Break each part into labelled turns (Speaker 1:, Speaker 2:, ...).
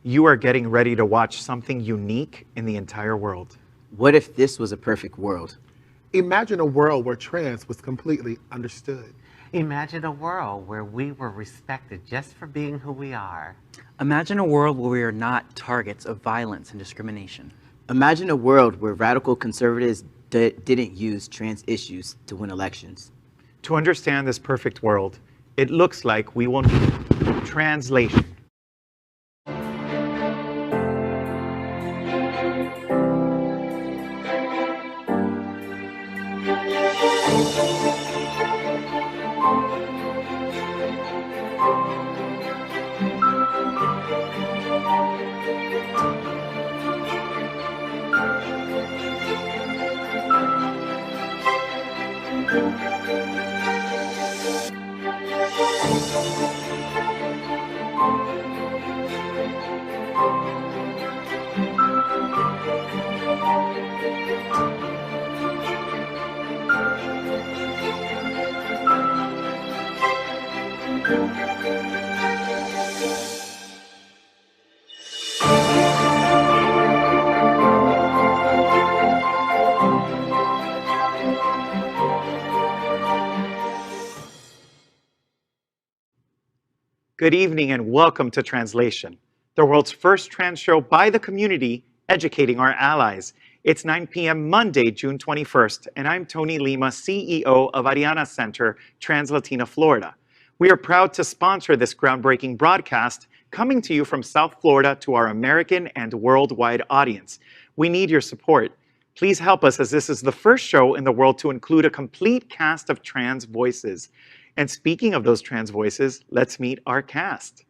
Speaker 1: You are getting ready to watch something unique in the entire world.
Speaker 2: What if this was a perfect world?
Speaker 3: Imagine a world where trans was completely understood.
Speaker 4: Imagine a world where we were respected just for being who we are.
Speaker 5: Imagine a world where we are not targets of violence and discrimination.
Speaker 2: Imagine a world where radical conservatives didn't use trans issues to win elections.
Speaker 1: To understand this perfect world, it looks like we will need translation. Good evening and welcome to Translation, the world's first trans show by the community, educating our allies. It's 9 p.m. Monday, June 21st, and I'm Tony Lima, CEO of Ariana Center, Trans Latina, Florida. We are proud to sponsor this groundbreaking broadcast, coming to you from South Florida to our American and worldwide audience. We need your support. Please help us, as this is the first show in the world to include a complete cast of trans voices. And speaking of those trans voices, let's meet our cast.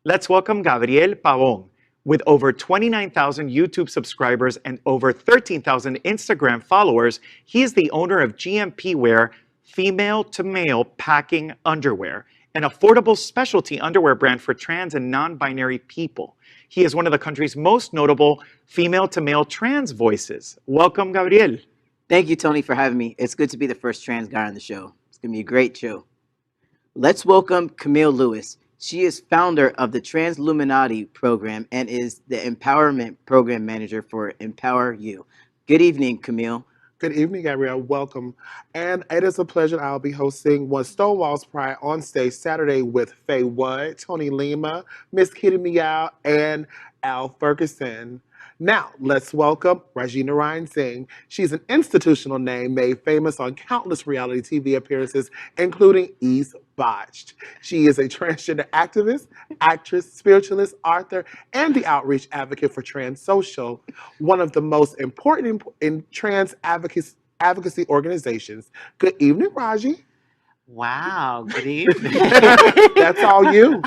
Speaker 1: Let's welcome Gabriel Pavon. With over 29,000 YouTube subscribers and over 13,000 Instagram followers, he is the owner of GMP Wear, female-to-male packing underwear, an affordable specialty underwear brand for trans and non-binary people. He is one of the country's most notable female-to-male trans voices. Welcome, Gabriel.
Speaker 2: Thank you, Tony, for having me. It's good to be the first trans guy on the show. It's going to be a great show. Let's welcome Camille Lewis. She is founder of the Transluminati program and is the Empowerment Program Manager for Empower You. Good evening, Camille.
Speaker 3: Good evening, Gabrielle. Welcome. And it is a pleasure. I'll be hosting one Stonewall's Pride on stage Saturday with Faye Wood, Tony Lima, Miss Kitty Meow, and Al Ferguson. Now, let's welcome Rajee Narinesingh. She's an institutional name made famous on countless reality TV appearances, including Ease Botched. She is a transgender activist, actress, spiritualist, author, and the outreach advocate for Trans Social, one of the most important in trans advocacy organizations. Good evening, Rajee.
Speaker 4: Wow, good evening.
Speaker 3: That's all you.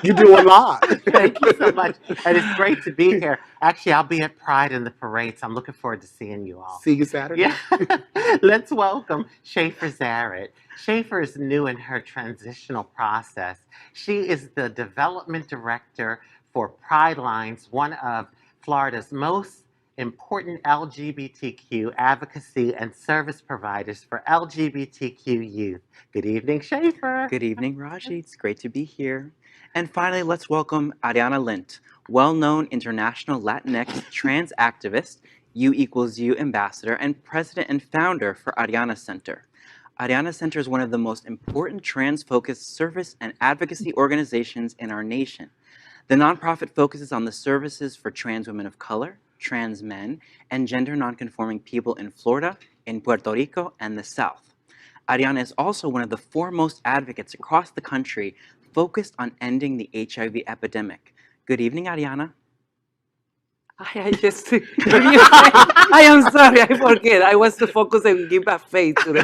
Speaker 3: You do a lot.
Speaker 4: Thank you so much. And it's great to be here. Actually, I'll be at Pride in the parade, so I'm looking forward to seeing you all.
Speaker 3: See you Saturday.
Speaker 4: Yeah. Let's welcome Schaffer Zaret. Schaffer is new in her transitional process. She is the development director for Pride Lines, one of Florida's most important LGBTQ advocacy and service providers for LGBTQ youth. Good evening, Schaffer.
Speaker 5: Good evening, Rajee. It's great to be here. And finally, let's welcome Ariana Lint, well-known international Latinx trans activist, U equals U ambassador, and president and founder for Ariana Center. Ariana Center is one of the most important trans-focused service and advocacy organizations in our nation. The nonprofit focuses on the services for trans women of color, trans men, and gender nonconforming people in Florida, in Puerto Rico, and the South. Ariana is also one of the foremost advocates across the country focused on ending the HIV epidemic. Good evening, Ariana.
Speaker 6: I just, I am sorry, I forget. I was to focus and give a face to the.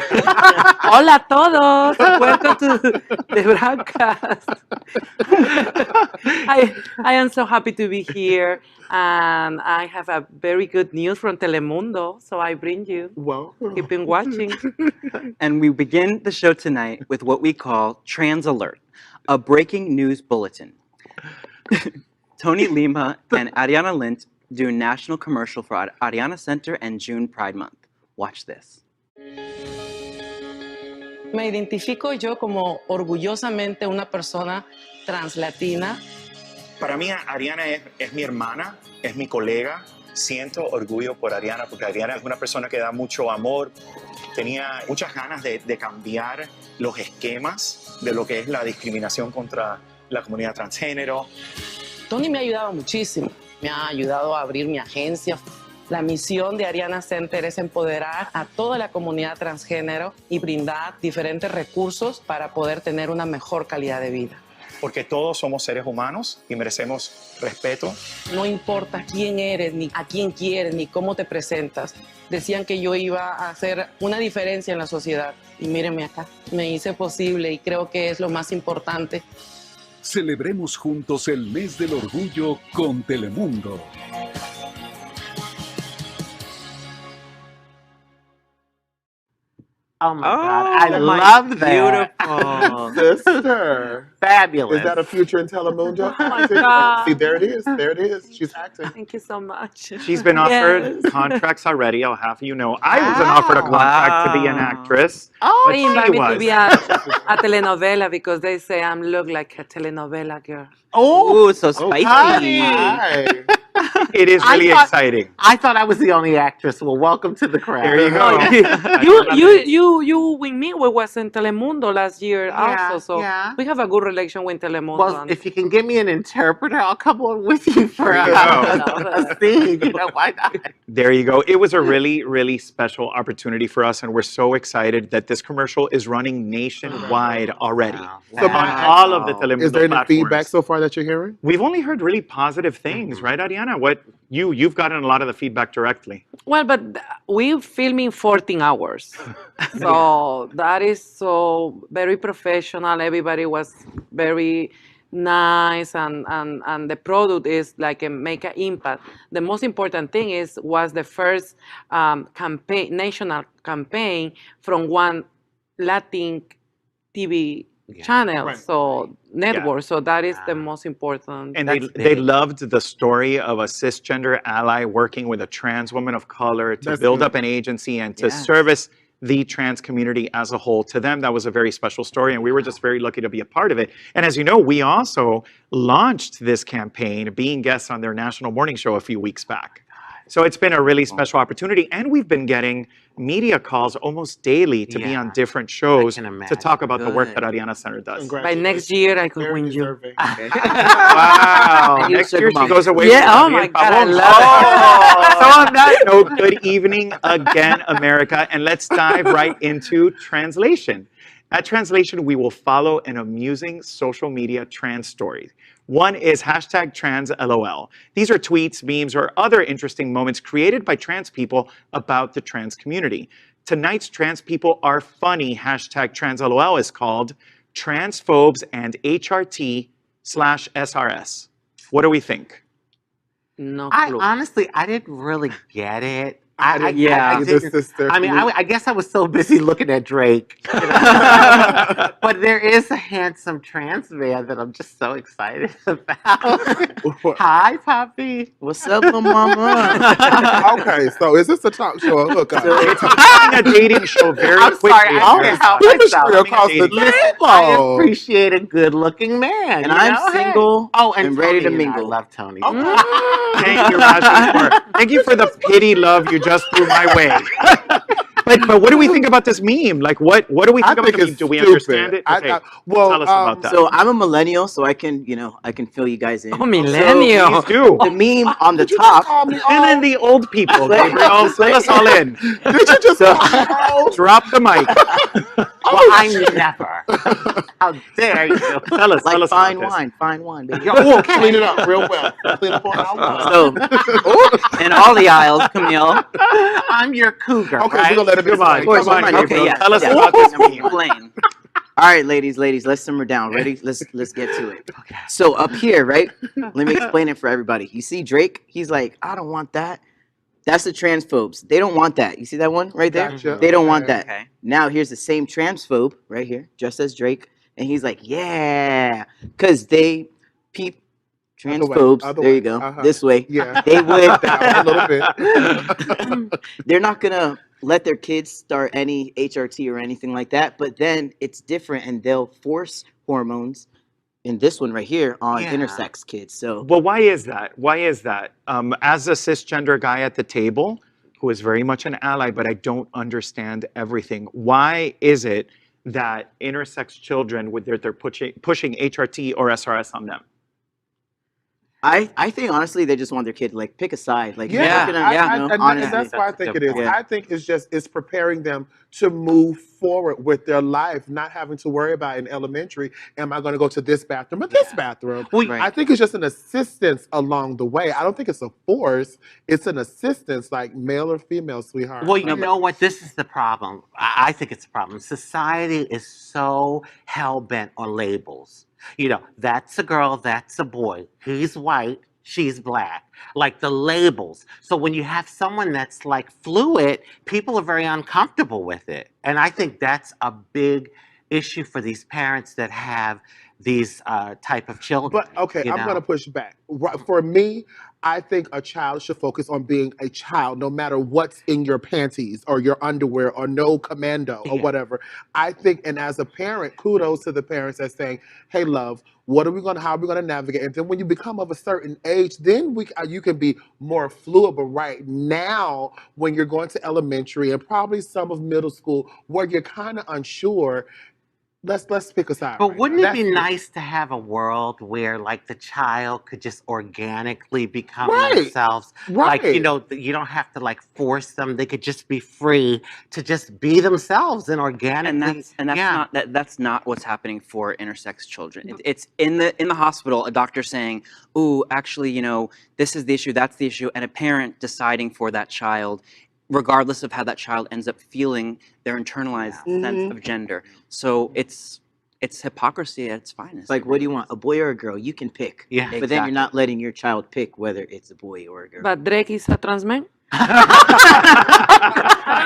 Speaker 6: Hola todos, welcome to the broadcast. I am so happy to be here, and I have a very good news from Telemundo, so I bring you.
Speaker 3: Well,
Speaker 6: Keep on watching.
Speaker 5: And we begin the show tonight with what we call Trans Alert, a breaking news bulletin. Tony Lima and Ariana Lint do a national commercial for Ariana Center and June Pride Month. Watch this.
Speaker 6: Me identifico yo como orgullosamente una persona translatina
Speaker 1: Para mí, Ariana es mi hermana, es mi colega. Siento orgullo por Ariana, porque Ariana es una persona que da mucho amor. Tenía muchas ganas de cambiar los esquemas de lo que es la discriminación contra la comunidad transgénero.
Speaker 6: Tony me ha ayudado muchísimo. Me ha ayudado a abrir mi agencia. La misión de Ariana Center es empoderar a toda la comunidad transgénero y brindar diferentes recursos para poder tener una mejor calidad de vida.
Speaker 1: Porque todos somos seres humanos y merecemos respeto.
Speaker 6: No importa quién eres, ni a quién quieres, ni cómo te presentas. Decían que yo iba a hacer una diferencia en la sociedad. Y mírenme acá, me hice posible y creo que es lo más importante.
Speaker 7: Celebremos juntos el mes del orgullo con Telemundo.
Speaker 4: Oh my God, I love that.
Speaker 5: Beautiful.
Speaker 3: Sister.
Speaker 4: Fabulous.
Speaker 3: Is that a future in Telemundo?
Speaker 6: Oh my God.
Speaker 3: See, there it is. There it is. She's acting.
Speaker 6: Thank you so much.
Speaker 1: She's been offered
Speaker 6: Yes.
Speaker 1: contracts already, I'll have you know. I wasn't offered a contract to be an actress.
Speaker 4: Oh,
Speaker 1: but
Speaker 6: They
Speaker 1: she
Speaker 6: invite me to
Speaker 1: was.
Speaker 6: be a telenovela because they say I look like a telenovela girl.
Speaker 5: Ooh, so spicy.
Speaker 3: Hi.
Speaker 1: It is
Speaker 4: I
Speaker 1: really
Speaker 4: thought-
Speaker 1: exciting.
Speaker 4: I thought I was the only actress. Well, welcome to the crowd.
Speaker 1: There you go.
Speaker 6: You with me, we was in Telemundo last year
Speaker 4: Yeah,
Speaker 6: also, so
Speaker 4: yeah.
Speaker 6: we have a good relation with Telemundo.
Speaker 4: Well,
Speaker 6: and-
Speaker 4: if you can give me an interpreter, I'll come on with you for
Speaker 1: There you
Speaker 4: a scene. You know, why not?
Speaker 1: There you go. It was a really, really special opportunity for us, and we're so excited that this commercial is running nationwide already.
Speaker 4: Wow.
Speaker 3: So
Speaker 1: On
Speaker 3: my-
Speaker 1: all of the Telemundo
Speaker 3: Is there any
Speaker 1: platforms.
Speaker 3: feedback so far that you're hearing?
Speaker 1: We've only heard really positive things, right, Ariana? What you've gotten a lot of the feedback directly.
Speaker 6: Well, but we filming 14 hours, so that is so very professional. Everybody was very nice, and the product is like a make an impact. The most important thing was the first campaign, national campaign from one Latin TV channel,
Speaker 3: Right.
Speaker 6: so network. So that is the
Speaker 4: Yeah.
Speaker 6: most important.
Speaker 1: And
Speaker 4: That's
Speaker 1: they
Speaker 4: big.
Speaker 1: loved the story of a cisgender ally working with a trans woman of color to
Speaker 3: That's
Speaker 1: build
Speaker 3: good.
Speaker 1: up an agency and to
Speaker 5: Yes.
Speaker 1: service the trans community as a whole. To them, that was a very special story, and we were just very lucky to be a part of it. And as you know, we also launched this campaign, being guests on their national morning show a few weeks back. So it's been a really special opportunity, and we've been getting media calls almost daily to be on
Speaker 4: Yeah,
Speaker 1: different shows
Speaker 4: can
Speaker 1: to
Speaker 4: imagine.
Speaker 1: talk about the work
Speaker 5: Good.
Speaker 1: that Ariana Center does.
Speaker 6: By next year, I could
Speaker 3: Very
Speaker 6: win you.
Speaker 3: deserving.
Speaker 1: Wow.
Speaker 5: You
Speaker 1: Next
Speaker 5: should
Speaker 1: year she
Speaker 5: come
Speaker 1: goes away.
Speaker 6: Yeah,
Speaker 1: with
Speaker 6: oh my
Speaker 1: Javier
Speaker 6: God, I
Speaker 1: Pavón.
Speaker 6: love it.
Speaker 1: So on that note, good evening again, America. And let's dive right into translation. At Translation, we will follow an amusing social media trans story. One is hashtag TransLOL. These are tweets, memes, or other interesting moments created by trans people about the trans community. Tonight's Trans People Are Funny hashtag TransLOL is called Transphobes and HRT/SRS. What do we think?
Speaker 6: No
Speaker 4: I
Speaker 6: clue.
Speaker 4: honestly, I didn't really get it.
Speaker 5: Yeah.
Speaker 4: I
Speaker 3: Either,
Speaker 4: didn't.
Speaker 3: sister.
Speaker 4: I mean, I guess I was so busy looking at Drake. You know? But there is a handsome trans man that I'm just so excited about. Hi, Poppy.
Speaker 2: What's up, little mama?
Speaker 3: Okay, so is this a talk show or hookup?
Speaker 1: It's becoming a dating show very
Speaker 4: I'm
Speaker 1: quickly.
Speaker 4: sorry, I can't help
Speaker 3: Chemistry
Speaker 4: myself.
Speaker 3: across the
Speaker 4: Listen, I
Speaker 3: table.
Speaker 4: appreciate a good-looking man.
Speaker 2: And
Speaker 4: you
Speaker 2: I'm
Speaker 4: know? Hey.
Speaker 2: single
Speaker 4: Oh,
Speaker 2: and ready to
Speaker 4: Tony, I
Speaker 2: mingle.
Speaker 4: love Tony.
Speaker 1: Thank you, Rajee, thank you for the pity love you just threw my way. But what do we think about this meme? Like, what do we
Speaker 3: I
Speaker 1: think about
Speaker 3: think
Speaker 1: the meme?
Speaker 3: it's
Speaker 1: Do we
Speaker 3: stupid.
Speaker 1: understand it? Okay,
Speaker 3: well,
Speaker 1: tell us about that.
Speaker 2: So I'm a millennial, so I can fill you guys in.
Speaker 6: Oh, millennial.
Speaker 1: Please do.
Speaker 2: The meme on the
Speaker 3: Did you just
Speaker 2: top.
Speaker 3: call me
Speaker 1: Fill in
Speaker 3: old?
Speaker 1: the old people, Gabriel. Fill us all in.
Speaker 3: Did you just
Speaker 2: So-
Speaker 3: call me old?
Speaker 1: Drop the mic.
Speaker 4: Well, I never. How dare you?
Speaker 1: Tell us.
Speaker 2: Like
Speaker 1: tell us
Speaker 2: fine
Speaker 1: about
Speaker 2: wine, baby.
Speaker 3: Oh, clean it up real well. Clean up on our wall.
Speaker 2: So
Speaker 5: In all the aisles, Camille.
Speaker 4: I'm your cougar,
Speaker 3: Okay,
Speaker 4: right?
Speaker 3: we're gonna let it be.
Speaker 1: Come on,
Speaker 2: course,
Speaker 1: come on,
Speaker 2: okay,
Speaker 1: Gabriel.
Speaker 2: yes,
Speaker 1: Tell us
Speaker 2: yes.
Speaker 1: about this meme.
Speaker 5: Explain.
Speaker 2: all right, ladies, let's simmer down. Ready? Let's get to it.
Speaker 4: Okay.
Speaker 2: So up here, right? Let me explain it for everybody. You see Drake? He's like, I don't want that. That's the transphobes. They don't want that. You see that one right there?
Speaker 3: Gotcha.
Speaker 2: They don't want
Speaker 3: Okay.
Speaker 2: that.
Speaker 5: Okay.
Speaker 2: Now here's the same transphobe right here, just as Drake, and he's like, yeah, because they peep
Speaker 3: Other way,
Speaker 2: transphobes.
Speaker 3: other
Speaker 2: There
Speaker 3: way.
Speaker 2: you go.
Speaker 3: Uh-huh.
Speaker 2: This way.
Speaker 3: Yeah.
Speaker 2: They would.
Speaker 3: Down a little bit.
Speaker 2: They're not gonna let their kids start any HRT or anything like that. But then it's different, and they'll force hormones in this one right here on
Speaker 4: Yeah.
Speaker 2: intersex kids. So
Speaker 1: Well, why is that? Why is that? As a cisgender guy at the table, who is very much an ally, but I don't understand everything. Why is it that intersex children, they're pushing HRT or SRS on them?
Speaker 2: I think honestly they just want their kid to like pick a side. Like
Speaker 3: Yeah,
Speaker 2: you're not gonna,
Speaker 3: and
Speaker 2: honestly.
Speaker 3: that's why I think it is.
Speaker 2: Yeah.
Speaker 3: I think it's preparing them to move forward with their life, not having to worry about in elementary, am I going to go to this bathroom or this bathroom?
Speaker 4: Well,
Speaker 2: Right.
Speaker 3: I think it's just an assistance along the way. I don't think it's a force. It's an assistance, like male or female, sweetheart.
Speaker 4: Well, you know what? This is the problem. I think it's a problem. Society is so hell bent on labels. You know, that's a girl, that's a boy. He's white, she's black. Like the labels. So when you have someone that's like fluid, people are very uncomfortable with it. And I think that's a big issue for these parents that have these type of children.
Speaker 3: But okay,
Speaker 4: you
Speaker 3: I'm
Speaker 4: know?
Speaker 3: going to push back. For me, I think a child should focus on being a child, no matter what's in your panties or your underwear or no commando or
Speaker 4: Yeah.
Speaker 3: whatever. I think, and as a parent, kudos to the parents that's saying, "Hey, love, how are we going to navigate?" And then when you become of a certain age, then you can be more fluid. But right now, when you're going to elementary and probably some of middle school, where you're kind of unsure. Let's pick a side.
Speaker 4: But
Speaker 3: right
Speaker 4: wouldn't
Speaker 3: now.
Speaker 4: it be
Speaker 3: That's-
Speaker 4: nice to have a world where, like, the child could just organically become
Speaker 3: Right.
Speaker 4: themselves? Like, you
Speaker 3: Right.
Speaker 4: know, you don't have to like force them. They could just be free to just be themselves and organically.
Speaker 5: And that's not what's happening for intersex children. It's in the hospital, a doctor saying, "Ooh, actually, you know, this is the issue, that's the issue," and a parent deciding for that child, regardless of how that child ends up feeling their internalized sense of gender. So it's hypocrisy at its finest.
Speaker 2: It's like, what do you want, a boy or a girl? You can pick.
Speaker 4: Yeah.
Speaker 2: But then you're not letting your child pick whether it's a boy or a girl.
Speaker 6: But Drake is a trans man?
Speaker 2: I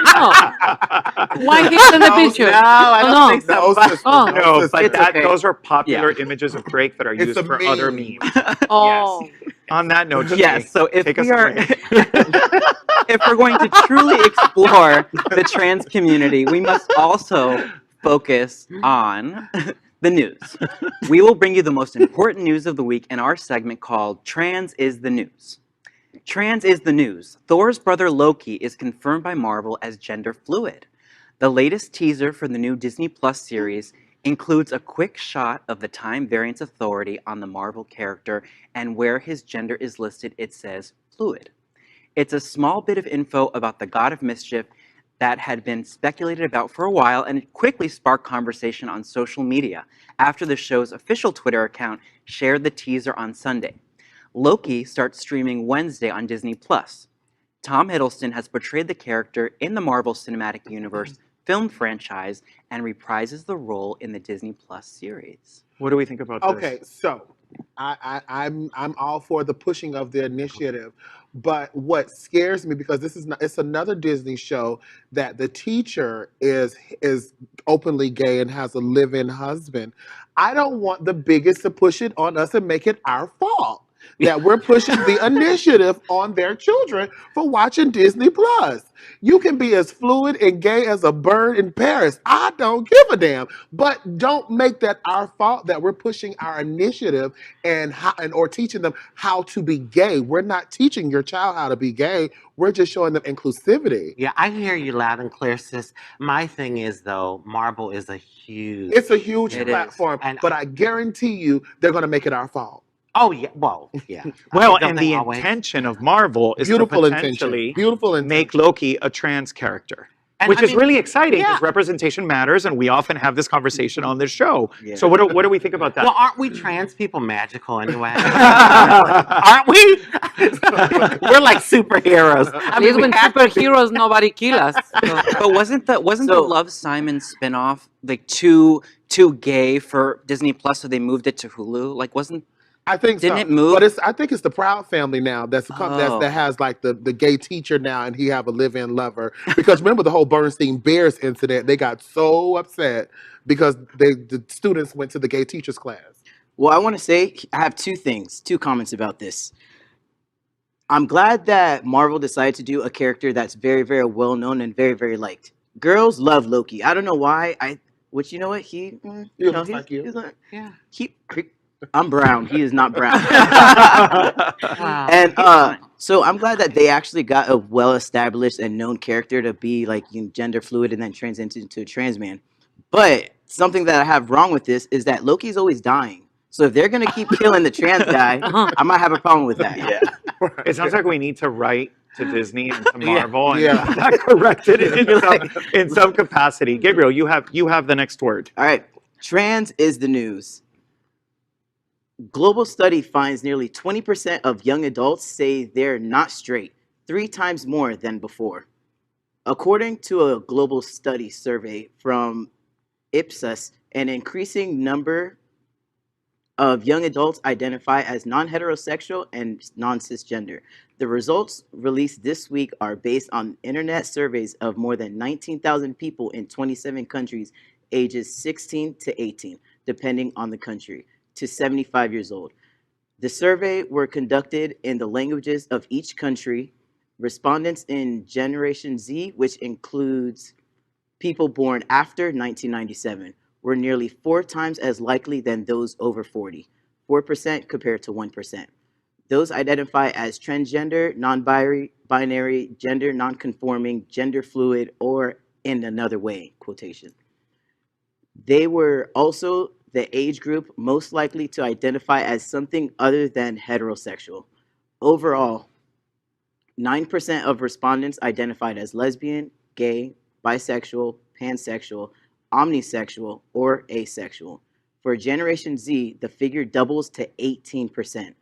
Speaker 6: don't know. Why he's in the picture?
Speaker 4: No, I don't
Speaker 6: no.
Speaker 4: think so.
Speaker 3: No,
Speaker 4: but-
Speaker 3: sister,
Speaker 6: Oh.
Speaker 1: No,
Speaker 3: sister.
Speaker 1: but
Speaker 2: It's okay.
Speaker 1: those are popular images of Drake that are
Speaker 3: It's
Speaker 1: used
Speaker 3: a
Speaker 1: for other
Speaker 3: meme.
Speaker 1: memes.
Speaker 6: Oh.
Speaker 1: On that note,
Speaker 5: Yes,
Speaker 1: Jay,
Speaker 5: so if
Speaker 1: take us
Speaker 5: we are
Speaker 1: away.
Speaker 5: if we're going to truly explore the trans community, we must also focus on the news. We will bring you the most important news of the week in our segment called Trans is the News. Trans is the news. Thor's brother Loki is confirmed by Marvel as gender fluid. The latest teaser for the new Disney Plus series includes a quick shot of the Time Variance Authority on the Marvel character, and where his gender is listed, it says fluid. It's a small bit of info about the God of Mischief that had been speculated about for a while, and it quickly sparked conversation on social media after the show's official Twitter account shared the teaser on Sunday. Loki starts streaming Wednesday on Disney Plus. Tom Hiddleston has portrayed the character in the Marvel Cinematic Universe film franchise and reprises the role in the Disney Plus series.
Speaker 1: What do we think about this?
Speaker 3: Okay, so I'm all for the pushing of the initiative, but what scares me, because it's another Disney show that the teacher is openly gay and has a live-in husband. I don't want the biggest to push it on us and make it our fault that we're pushing the initiative on their children for watching Disney Plus. You can be as fluid and gay as a bird in Paris. I don't give a damn. But don't make that our fault that we're pushing our initiative or teaching them how to be gay. We're not teaching your child how to be gay. We're just showing them inclusivity.
Speaker 4: Yeah, I hear you loud and clear, sis. My thing is, though, Marvel is a huge...
Speaker 3: It's a huge
Speaker 5: It is.
Speaker 3: platform,
Speaker 4: And-
Speaker 3: but I guarantee you they're going to make it our fault.
Speaker 4: Oh, yeah, well, yeah.
Speaker 1: Well,
Speaker 4: Don't
Speaker 1: and
Speaker 4: they
Speaker 1: the
Speaker 4: always?
Speaker 1: intention of Marvel is
Speaker 3: Beautiful
Speaker 1: to
Speaker 3: intention.
Speaker 1: potentially
Speaker 3: Beautiful intention.
Speaker 1: make Loki a trans character.
Speaker 4: And
Speaker 1: Which
Speaker 4: I
Speaker 1: is
Speaker 4: mean,
Speaker 1: really exciting because
Speaker 4: yeah.
Speaker 1: representation matters, and we often have this conversation on this show.
Speaker 2: Yeah.
Speaker 1: So what do we think about that?
Speaker 4: Well, aren't we trans people magical anyway? Aren't we? We're like superheroes. I
Speaker 6: At least
Speaker 4: we
Speaker 6: when
Speaker 4: have-
Speaker 6: superheroes, nobody kill us. So-
Speaker 5: But wasn't the
Speaker 2: So-
Speaker 5: Love Simon spinoff like too gay for Disney Plus, so they moved it to Hulu? Like, wasn't
Speaker 3: I think
Speaker 5: Didn't
Speaker 3: so.
Speaker 5: it move?
Speaker 3: But I think it's the Proud Family now
Speaker 5: Oh.
Speaker 3: that has like the gay teacher now, and he have a live-in lover. Because remember the whole Bernstein Bears incident? They got so upset because the students went to the gay teacher's class.
Speaker 2: Well, I want to say I have two comments about this. I'm glad that Marvel decided to do a character that's very, very well known and very, very liked. Girls love Loki. I don't know why. Which you know what he
Speaker 3: He looks like you.
Speaker 2: he's like,
Speaker 4: Yeah.
Speaker 2: I'm brown. He is not brown.
Speaker 4: Wow.
Speaker 2: And so I'm glad that they actually got a well-established and known character to be like gender fluid and then transition into a trans man. But something that I have wrong with this is that Loki's always dying. So if they're gonna keep killing the trans guy, I might have a problem with that.
Speaker 5: Yeah.
Speaker 1: It sounds like we need to write to Disney and to
Speaker 4: Yeah.
Speaker 1: Marvel and
Speaker 3: Yeah.
Speaker 1: have that corrected in some capacity. Gabriel, you have the next word.
Speaker 2: All right, trans is the news. Global study finds nearly 20% of young adults say they're not straight, 3 times more than before. According to a global study survey from Ipsos, an increasing number of young adults identify as non-heterosexual and non-cisgender. The results released this week are based on internet surveys of more than 19,000 people in 27 countries, ages 16 to 18, depending on the country, to 75 years old. The survey were conducted in the languages of each country. Respondents in Generation Z, which includes people born after 1997, were nearly 4 times as likely than those over 40, 4% compared to 1%. Those identify as transgender, non-binary, gender non-conforming, gender fluid, or in another way, quotation. They were also the age group most likely to identify as something other than heterosexual. Overall, 9% of respondents identified as lesbian, gay, bisexual, pansexual, omnisexual, or asexual. For Generation Z, the figure doubles to 18%.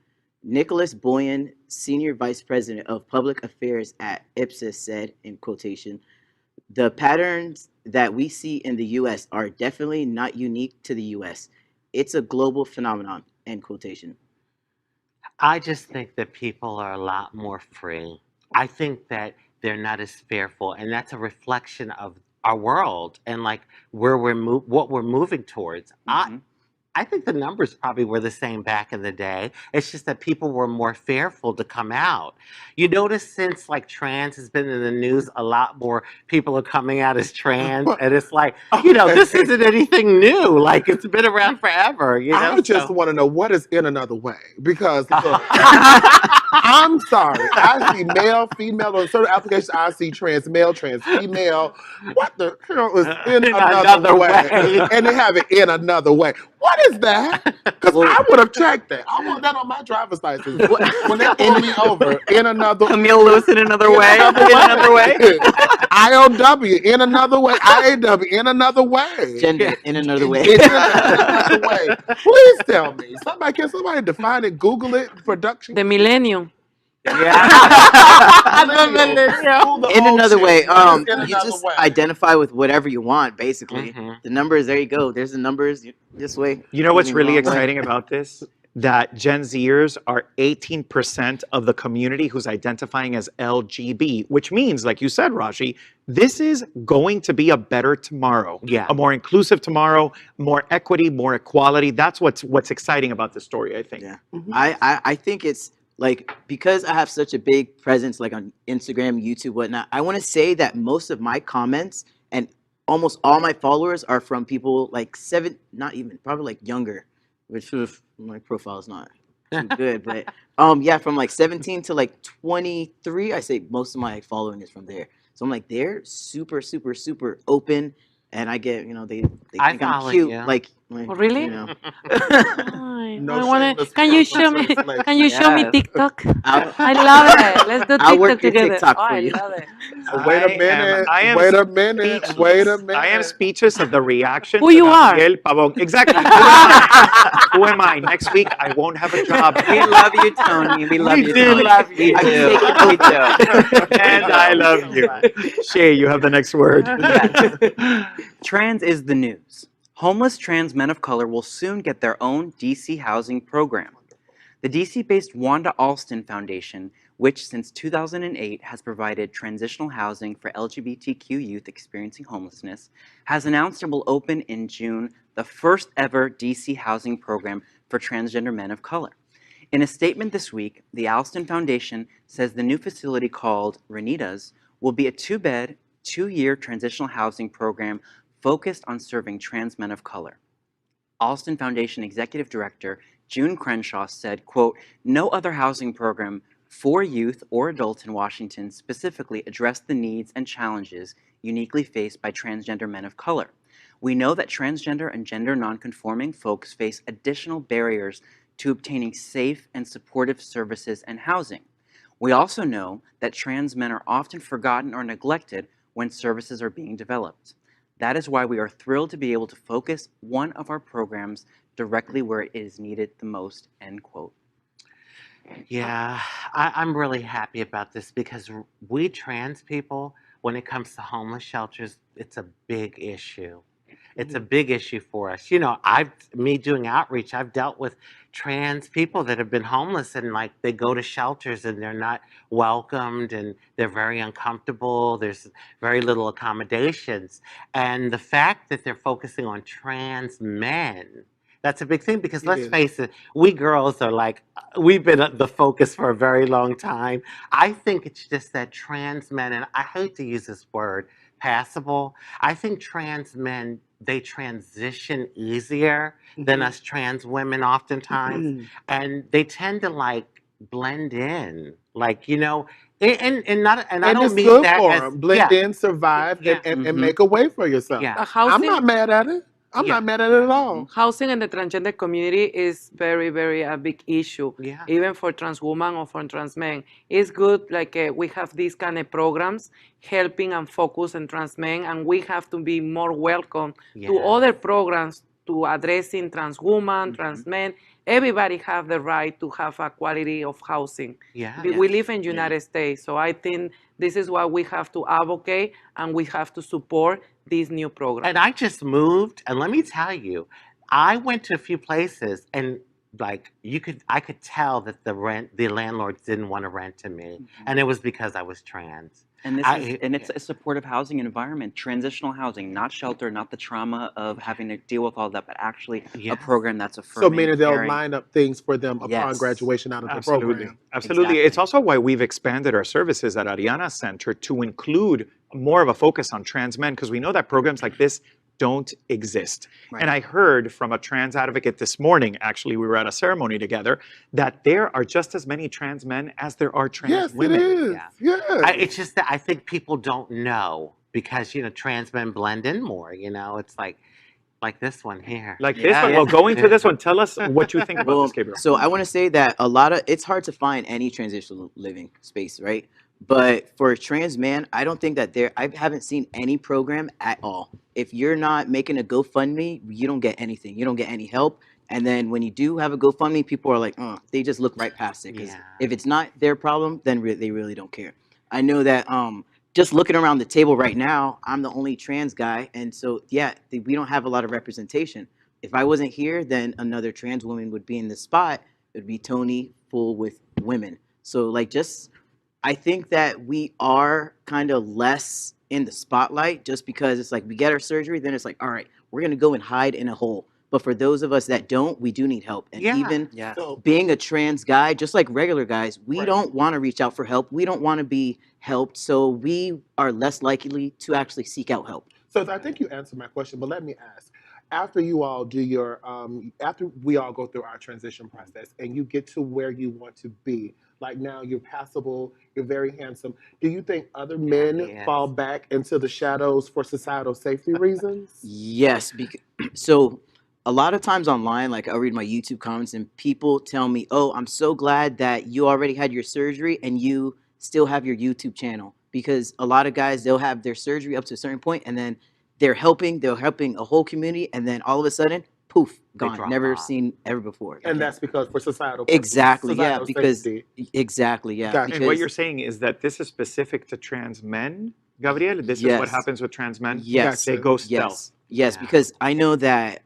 Speaker 2: Nicholas Boyan, Senior Vice President of Public Affairs at Ipsos, said, in quotation, "The patterns that we see in the US are definitely not unique to the US. It's a global phenomenon," end quotation.
Speaker 4: I just think that people are a lot more free. I think that they're not as fearful, and that's a reflection of our world and like where what we're moving towards.
Speaker 5: Mhm.
Speaker 4: I think the numbers probably were the same back in the day. It's just that people were more fearful to come out. You notice since like trans has been in the news, a lot more people are coming out as trans, and it's like, this isn't anything new. Like it's been around forever.
Speaker 3: I just
Speaker 4: so.
Speaker 3: want to know what is in another way because look, I'm sorry. I see male, female on certain applications. I see trans male, trans female. What the hell is in another way? And they have it in another way. What is that? Because I would have checked that. I want that on my driver's license when they pull me over. In another
Speaker 5: Camille Lewis in another way. In another way.
Speaker 3: IOW in another way. IAW in another way.
Speaker 2: Gender in another way.
Speaker 3: In another way. Please tell me. Can somebody define it? Google it. Production.
Speaker 6: The millennium.
Speaker 2: In another way,
Speaker 3: In
Speaker 2: you
Speaker 3: another
Speaker 2: just
Speaker 3: way.
Speaker 2: identify with whatever you want, basically.
Speaker 4: Mhm.
Speaker 2: The numbers, there you go. There's the numbers this way.
Speaker 1: You know what's
Speaker 2: moving
Speaker 1: really
Speaker 2: wrong way.
Speaker 1: exciting about this? That Gen Zers are 18% of the community who's identifying as LGB, which means, like you said, Rajee, this is going to be a better tomorrow.
Speaker 4: Yeah.
Speaker 1: A more inclusive tomorrow, more equity, more equality. That's what's exciting about this story, I think.
Speaker 2: Yeah.
Speaker 3: Mhm.
Speaker 2: I think it's like, because I have such a big presence like on Instagram, YouTube, whatnot, I want to say that most of my comments and almost all my followers are from people like not even, probably like younger, which my profile's not too good, but yeah, from like 17 to like 23, I say most of my following is from there. So I'm like, they're super, super, super open, and I get, they
Speaker 4: I
Speaker 2: think I'm
Speaker 4: follow
Speaker 2: cute,
Speaker 4: you.
Speaker 2: like
Speaker 6: Oh, really? Ay,
Speaker 3: No
Speaker 6: I wanna.
Speaker 3: shameless
Speaker 6: Can you show me?
Speaker 3: self-translation.
Speaker 6: Can you show me
Speaker 5: Yes.
Speaker 6: TikTok?
Speaker 2: I'll-
Speaker 6: I love it. Let's do
Speaker 2: I'll
Speaker 6: TikTok
Speaker 2: work your
Speaker 6: together.
Speaker 2: TikTok
Speaker 6: Oh,
Speaker 2: for
Speaker 6: I
Speaker 2: you.
Speaker 6: love it.
Speaker 3: Wait a minute.
Speaker 1: I am
Speaker 3: Wait a minute.
Speaker 1: speechless.
Speaker 3: Wait a minute.
Speaker 1: I am speechless of the reaction.
Speaker 6: Who
Speaker 1: to
Speaker 6: you are?
Speaker 1: Gabriel Pavón. Exactly. Who am I? Who am I? Next week, I won't have a job.
Speaker 5: We love you, Tony. We love you,
Speaker 1: do
Speaker 5: Tony.
Speaker 1: love you.
Speaker 5: We
Speaker 2: I'm
Speaker 5: do.
Speaker 2: taking
Speaker 5: We do.
Speaker 1: And I love you. Shay, you have the next word.
Speaker 5: Trans is the news. Homeless trans men of color will soon get their own DC housing program. The DC-based Wanda Alston Foundation, which since 2008 has provided transitional housing for LGBTQ youth experiencing homelessness, has announced it will open in June the first ever DC housing program for transgender men of color. In a statement this week, the Alston Foundation says the new facility, called Renitas, will be a 2-bed, 2-year transitional housing program focused on serving trans men of color. Alston Foundation Executive Director June Crenshaw said, quote, "No other housing program for youth or adults in Washington specifically addressed the needs and challenges uniquely faced by transgender men of color. We know that transgender and gender nonconforming folks face additional barriers to obtaining safe and supportive services and housing. We also know that trans men are often forgotten or neglected when services are being developed. That is why we are thrilled to be able to focus one of our programs directly where it is needed the most," end quote.
Speaker 4: Yeah, I'm really happy about this because we trans people, when it comes to homeless shelters, it's a big issue. It's a big issue for us. You know, me doing outreach, I've dealt with trans people that have been homeless and like they go to shelters and they're not welcomed and they're very uncomfortable. There's very little accommodations. And the fact that they're focusing on trans men, that's a big thing because let's face it, we girls are like, we've been the focus for a very long time. I think it's just that trans men, and I hate to use this word, passable. I think trans men, they transition easier than us trans women oftentimes. And they tend to like blend in. Like, you know, and not and I
Speaker 3: And
Speaker 4: don't
Speaker 3: it's
Speaker 4: mean
Speaker 3: good
Speaker 4: that
Speaker 3: for
Speaker 4: as
Speaker 3: them. Blend in, survive,
Speaker 4: Yeah.
Speaker 3: and make a way for yourself.
Speaker 4: Yeah.
Speaker 3: I'm
Speaker 6: Housing,
Speaker 3: not mad at it. I'm
Speaker 4: Yeah.
Speaker 3: not mad at it at all.
Speaker 6: housing in the transgender community is very, very a big issue.
Speaker 4: Yeah.
Speaker 6: Even for trans women or for trans men, it's good. Like we have these kind of programs helping and focus on trans men, and we have to be more welcome to
Speaker 4: Yes.
Speaker 6: other programs to addressing trans women, trans men. Everybody have the right to have a quality of housing.
Speaker 4: Yeah.
Speaker 6: We live in United States, so I think this is why we have to advocate and we have to support these new programs.
Speaker 4: And I just moved, and let me tell you, I went to a few places, and like I could tell that the landlords didn't want to rent to me, and it was because I was trans.
Speaker 5: And
Speaker 4: I-
Speaker 5: it's a supportive housing environment, transitional housing, not shelter, not the trauma of having to deal with all that, but actually a
Speaker 4: Yes.
Speaker 5: program that's
Speaker 3: So
Speaker 5: affirming,
Speaker 3: meaning they'll
Speaker 5: caring.
Speaker 3: line up things for them upon
Speaker 5: Yes.
Speaker 3: graduation out of the
Speaker 1: Absolutely.
Speaker 3: program.
Speaker 1: Absolutely.
Speaker 5: Exactly.
Speaker 1: It's also why we've expanded our services at Ariana Center to include more of a focus on trans men, because we know that programs like this don't exist.
Speaker 5: Right.
Speaker 1: And I heard from a trans advocate this morning, actually, we were at a ceremony together, that there are just as many trans men as there are trans
Speaker 3: Yes,
Speaker 1: women.
Speaker 3: it is.
Speaker 5: Yeah.
Speaker 3: Yes.
Speaker 4: It's just that I think people don't know because you know trans men blend in more. You know, it's like this one here.
Speaker 1: Like this
Speaker 5: Yeah.
Speaker 1: one. Well, going to this one, tell us what you think about
Speaker 2: Well,
Speaker 1: this, Gabriel.
Speaker 2: so I want to say that it's hard to find any transitional living space, right? But for a trans man, I don't think that I haven't seen any program at all. If you're not making a GoFundMe, you don't get anything. You don't get any help. And then when you do have a GoFundMe, people are like, they just look right past it. Because
Speaker 4: Yeah.
Speaker 2: if it's not their problem, then they really don't care. I know that just looking around the table right now, I'm the only trans guy. And so, yeah, we don't have a lot of representation. If I wasn't here, then another trans woman would be in the spot. It would be Tony full with women. So, like, I think that we are kind of less in the spotlight just because it's like we get our surgery, then it's like, all right, we're going to go and hide in a hole. But for those of us that don't, we do need help. And
Speaker 4: Yeah.
Speaker 2: even
Speaker 5: Yes.
Speaker 3: So,
Speaker 2: being a trans guy, just like regular guys, we
Speaker 3: Right.
Speaker 2: don't want to reach out for help. We don't want to be helped. So we are less likely to actually seek out help.
Speaker 3: so I think you answered my question, but let me ask. After you all do your, after we all go through our transition process and you get to where you want to be, like now you're passable, you're very handsome. Do you think other men
Speaker 4: Yes.
Speaker 3: fall back into the shadows for societal safety reasons?
Speaker 2: Yes, so a lot of times online, like I'll read my YouTube comments and people tell me, "Oh, I'm so glad that you already had your surgery and you still have your YouTube channel." Because a lot of guys, they'll have their surgery up to a certain point and then they're helping a whole community, and then all of a sudden, poof, gone,
Speaker 4: drop
Speaker 2: never
Speaker 4: off.
Speaker 2: seen ever before.
Speaker 3: And that's because for societal purposes,
Speaker 2: Exactly, yeah,
Speaker 3: societal
Speaker 2: because
Speaker 3: safety.
Speaker 2: exactly, yeah.
Speaker 3: Gotcha.
Speaker 1: And what
Speaker 2: because-
Speaker 1: you're saying is that this is specific to trans men, Gabriel? This is what
Speaker 2: Yes.
Speaker 1: happens with trans men?
Speaker 2: Yes.
Speaker 1: They go stealth.
Speaker 2: Yes,
Speaker 4: Yeah.
Speaker 2: because I know that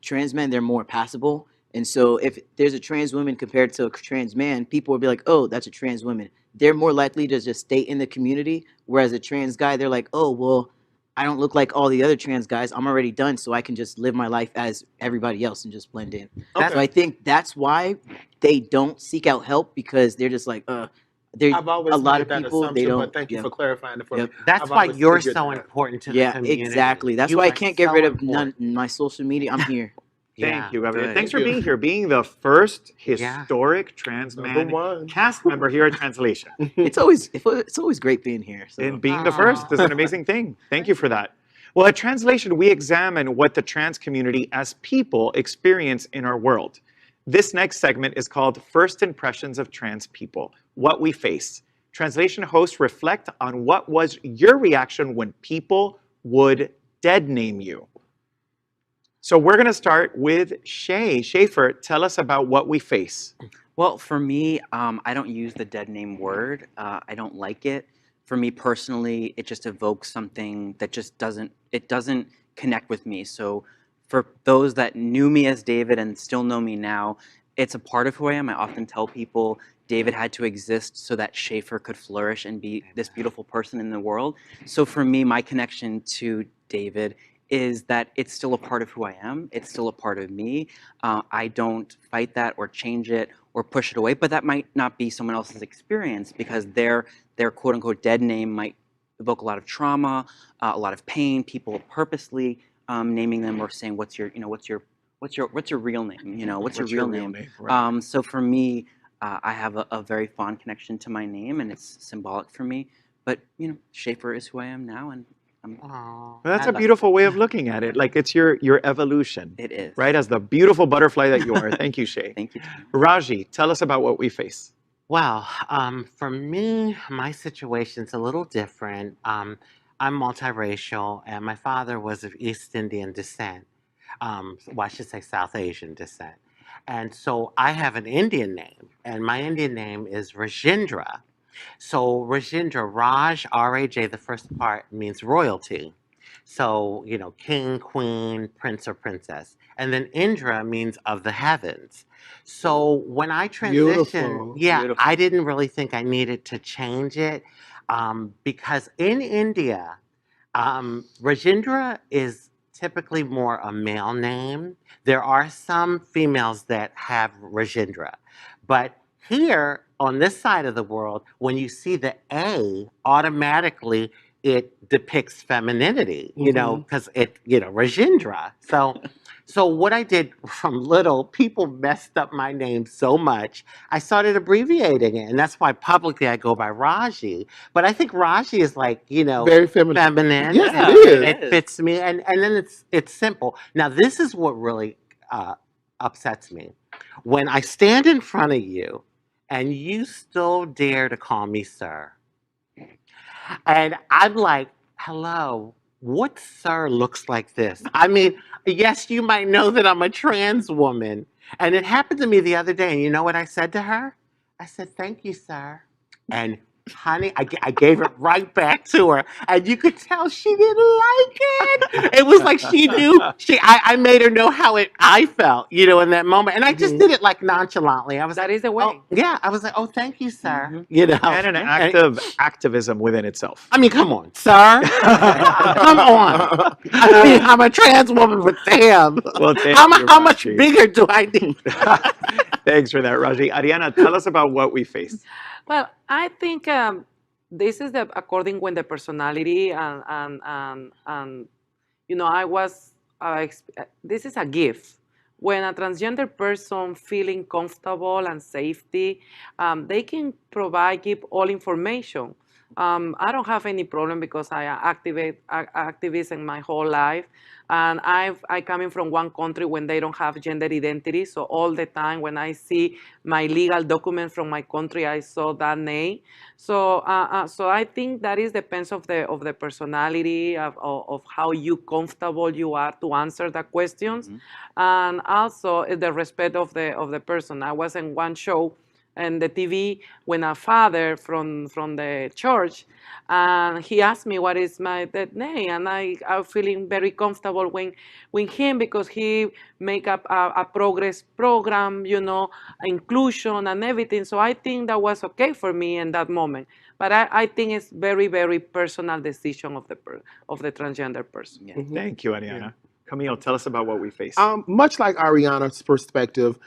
Speaker 2: trans men, they're more passable. And so if there's a trans woman compared to a trans man, people will be like, "Oh, that's a trans woman." They're more likely to just stay in the community. Whereas a trans guy, they're like, "Oh, well, I don't look like all the other trans guys. I'm already done, so I can just live my life as everybody else and just blend in."
Speaker 4: That's-
Speaker 2: So I think that's why they don't seek out help, because they're just like,
Speaker 3: I've always
Speaker 2: a lot
Speaker 3: made
Speaker 2: of
Speaker 3: that
Speaker 2: people, they
Speaker 3: assumption,
Speaker 2: don't.
Speaker 3: but thank you
Speaker 2: yeah.
Speaker 3: for clarifying it for
Speaker 2: Yep.
Speaker 3: me.
Speaker 4: That's
Speaker 3: I've
Speaker 4: why
Speaker 3: always
Speaker 4: you're
Speaker 3: figured
Speaker 4: so
Speaker 3: that.
Speaker 4: important to the
Speaker 2: Yeah,
Speaker 4: community.
Speaker 2: exactly. That's
Speaker 4: You
Speaker 2: why I
Speaker 4: are
Speaker 2: can't get
Speaker 4: so
Speaker 2: rid of
Speaker 4: important.
Speaker 2: my social media. I'm here.
Speaker 1: Thank you, Gabriel.
Speaker 4: good.
Speaker 1: Thanks for
Speaker 3: Thank you.
Speaker 1: being here, being the first
Speaker 4: Yeah.
Speaker 1: historic trans
Speaker 3: Number
Speaker 1: man
Speaker 3: one.
Speaker 1: cast member here at Translation.
Speaker 2: It's always great being here. So
Speaker 1: And being the first is an amazing thing. Thank you for that. Well, at Translation, we examine what the trans community as people experience in our world. This next segment is called First Impressions of Trans People, What We Face. Translation hosts reflect on what was your reaction when people would dead name you. So we're going to start with Schaffer, tell us about what we face.
Speaker 5: Well, for me, I don't use the dead name word. I don't like it. For me personally, it just evokes something that just doesn't connect with me. So for those that knew me as David and still know me now, it's a part of who I am. I often tell people David had to exist so that Schaffer could flourish and be this beautiful person in the world. So for me, my connection to David is that it's still a part of who I am. It's still a part of me. I don't fight that or change it or push it away, but that might not be someone else's experience because their quote unquote dead name might evoke a lot of trauma, a lot of pain. People purposely naming them or saying, what's your real name? You know, what's your real name?
Speaker 1: Right.
Speaker 5: So for me, I have a very fond connection to my name and it's symbolic for me. But you know, Schaffer is who I am now, and
Speaker 1: Well, that's a beautiful way of looking at it. Like it's your evolution.
Speaker 5: It is.
Speaker 1: Right? As the beautiful butterfly that you are. Thank you, Shay.
Speaker 5: Thank you.
Speaker 1: Rajee, tell us about what we face.
Speaker 4: Well, for me, my situation's a little different. I'm multiracial, and my father was of East Indian descent. Well, I should say South Asian descent. And so I have an Indian name, and my Indian name is Rajendra. So Rajendra, Raj, R-A-J, the first part means royalty. So, you know, king, queen, prince, or princess. And then Indra means of the heavens. So when I transitioned,
Speaker 3: Beautiful.
Speaker 4: yeah,
Speaker 5: Beautiful.
Speaker 4: I didn't really think I needed to change it because in India, Rajendra is typically more a male name. There are some females that have Rajendra, but here on this side of the world, when you see the A, automatically it depicts femininity, you know, because it, you know, Rajendra. So what I did from little, people messed up my name so much, I started abbreviating it, and that's why publicly I go by Rajee. But I think Rajee is like, you know,
Speaker 3: Very feminine.
Speaker 4: feminine.
Speaker 3: Yes,
Speaker 4: and
Speaker 3: it is.
Speaker 4: It fits me, and then it's simple. Now this is what really upsets me. When I stand in front of you, and you still dare to call me sir, and I'm like, hello. What sir looks like this? I mean, yes, you might know that I'm a trans woman. And it happened to me the other day. And you know what I said to her? I said, thank you, sir. And honey, I gave it right back to her. And you could tell she didn't like it. It was like she knew, I made her know how I felt, you know, in that moment. And I just did it like nonchalantly. I was
Speaker 6: That
Speaker 4: like,
Speaker 6: is the way.
Speaker 4: oh, yeah. I was like, oh, thank you, sir. You know.
Speaker 1: And an act of activism within itself.
Speaker 4: I mean, come on, sir. Come on. I mean, I'm a trans woman, but damn.
Speaker 1: Well, thank
Speaker 4: How,
Speaker 1: you,
Speaker 4: how much
Speaker 1: Rajee.
Speaker 4: bigger do I need?
Speaker 1: Thanks for that, Rajee. Ariana, tell us about what we face.
Speaker 6: Well, I think this is the according when the personality and you know I was this is a gift. When a transgender person feeling comfortable and safety, they can give all information. I don't have any problem because I activist in my whole life, and I coming from one country when they don't have gender identity. So all the time when I see my legal document from my country, I saw that name. So so I think that is depends of the personality of how you comfortable you are to answer the questions, and also the respect of the person. I was in one show and the TV when a father from the church, and he asked me what is my dead name, and I'm feeling very comfortable with him because he make up a progress program, you know, inclusion and everything. So I think that was okay for me in that moment. But I think it's very, very personal decision of the transgender person.
Speaker 5: Yeah.
Speaker 1: Thank you, Ariana. Camille, tell us about what we face.
Speaker 3: Much like Ariana's perspective,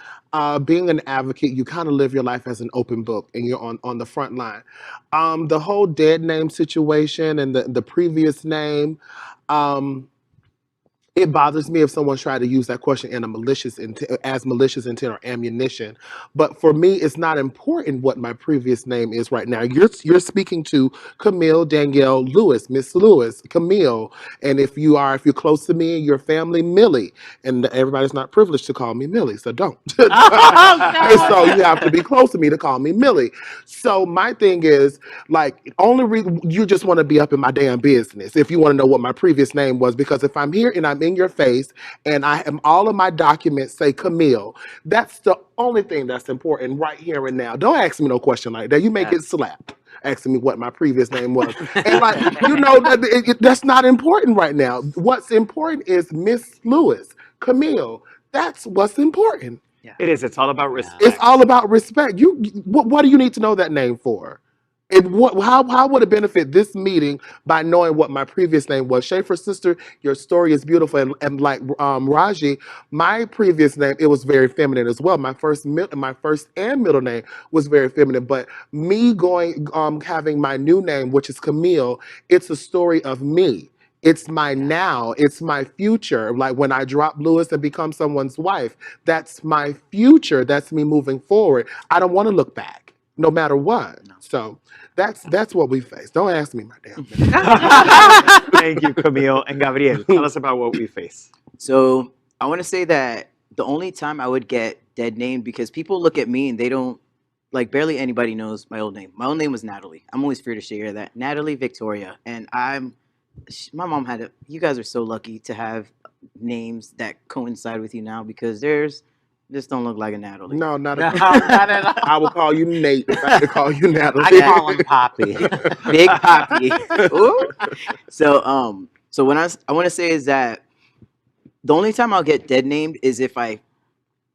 Speaker 3: being an advocate, you kind of live your life as an open book, and you're on the front line. The whole dead name situation and the previous name, It bothers me if someone tried to use that question in a as malicious intent or ammunition. But for me, it's not important what my previous name is right now. You're speaking to Camille Danielle Lewis, Miss Lewis, Camille. And if you're close to me and your family, Millie. And everybody's not privileged to call me Millie, so don't. And so you have to be close to me to call me Millie. So my thing is, like, only reason you just want to be up in my damn business if you want to know what my previous name was, because if I'm here and I'm in your face and I am all of my documents say Camille, that's the only thing that's important right here and now. Don't ask me no question like that. You may get slapped asking me what my previous name was. And like, that's not important right now. What's important is Miss Lewis, Camille. That's what's important.
Speaker 1: It is. It's all about respect.
Speaker 3: It's all about respect. What do you need to know that name for? And how would it benefit this meeting by knowing what my previous name was? Schaffer's sister, your story is beautiful, and like Rajee, my previous name, it was very feminine as well. My first and middle name was very feminine, but me having my new name, which is Camille, it's a story of me. It's my now, it's my future. Like when I drop Lewis and become someone's wife, that's my future. That's me moving forward. I don't want to look back, no matter what. So that's what we face. Don't ask me my damn name.
Speaker 1: Thank you, Camille. And Gabriel, tell us about what we face.
Speaker 2: So I want to say that the only time I would get dead named, because people look at me and they don't, like, barely anybody knows my old name. My old name was Natalie. I'm always feared to share that. Natalie Victoria. And my mom you guys are so lucky to have names that coincide with you now, because just don't look like a Natalie.
Speaker 3: No, not at all.
Speaker 4: Not at all.
Speaker 3: I will call you Nate if I had to call you Natalie.
Speaker 4: I call him Poppy.
Speaker 2: Big Poppy. Ooh. So what I want to say is that the only time I'll get dead named is if I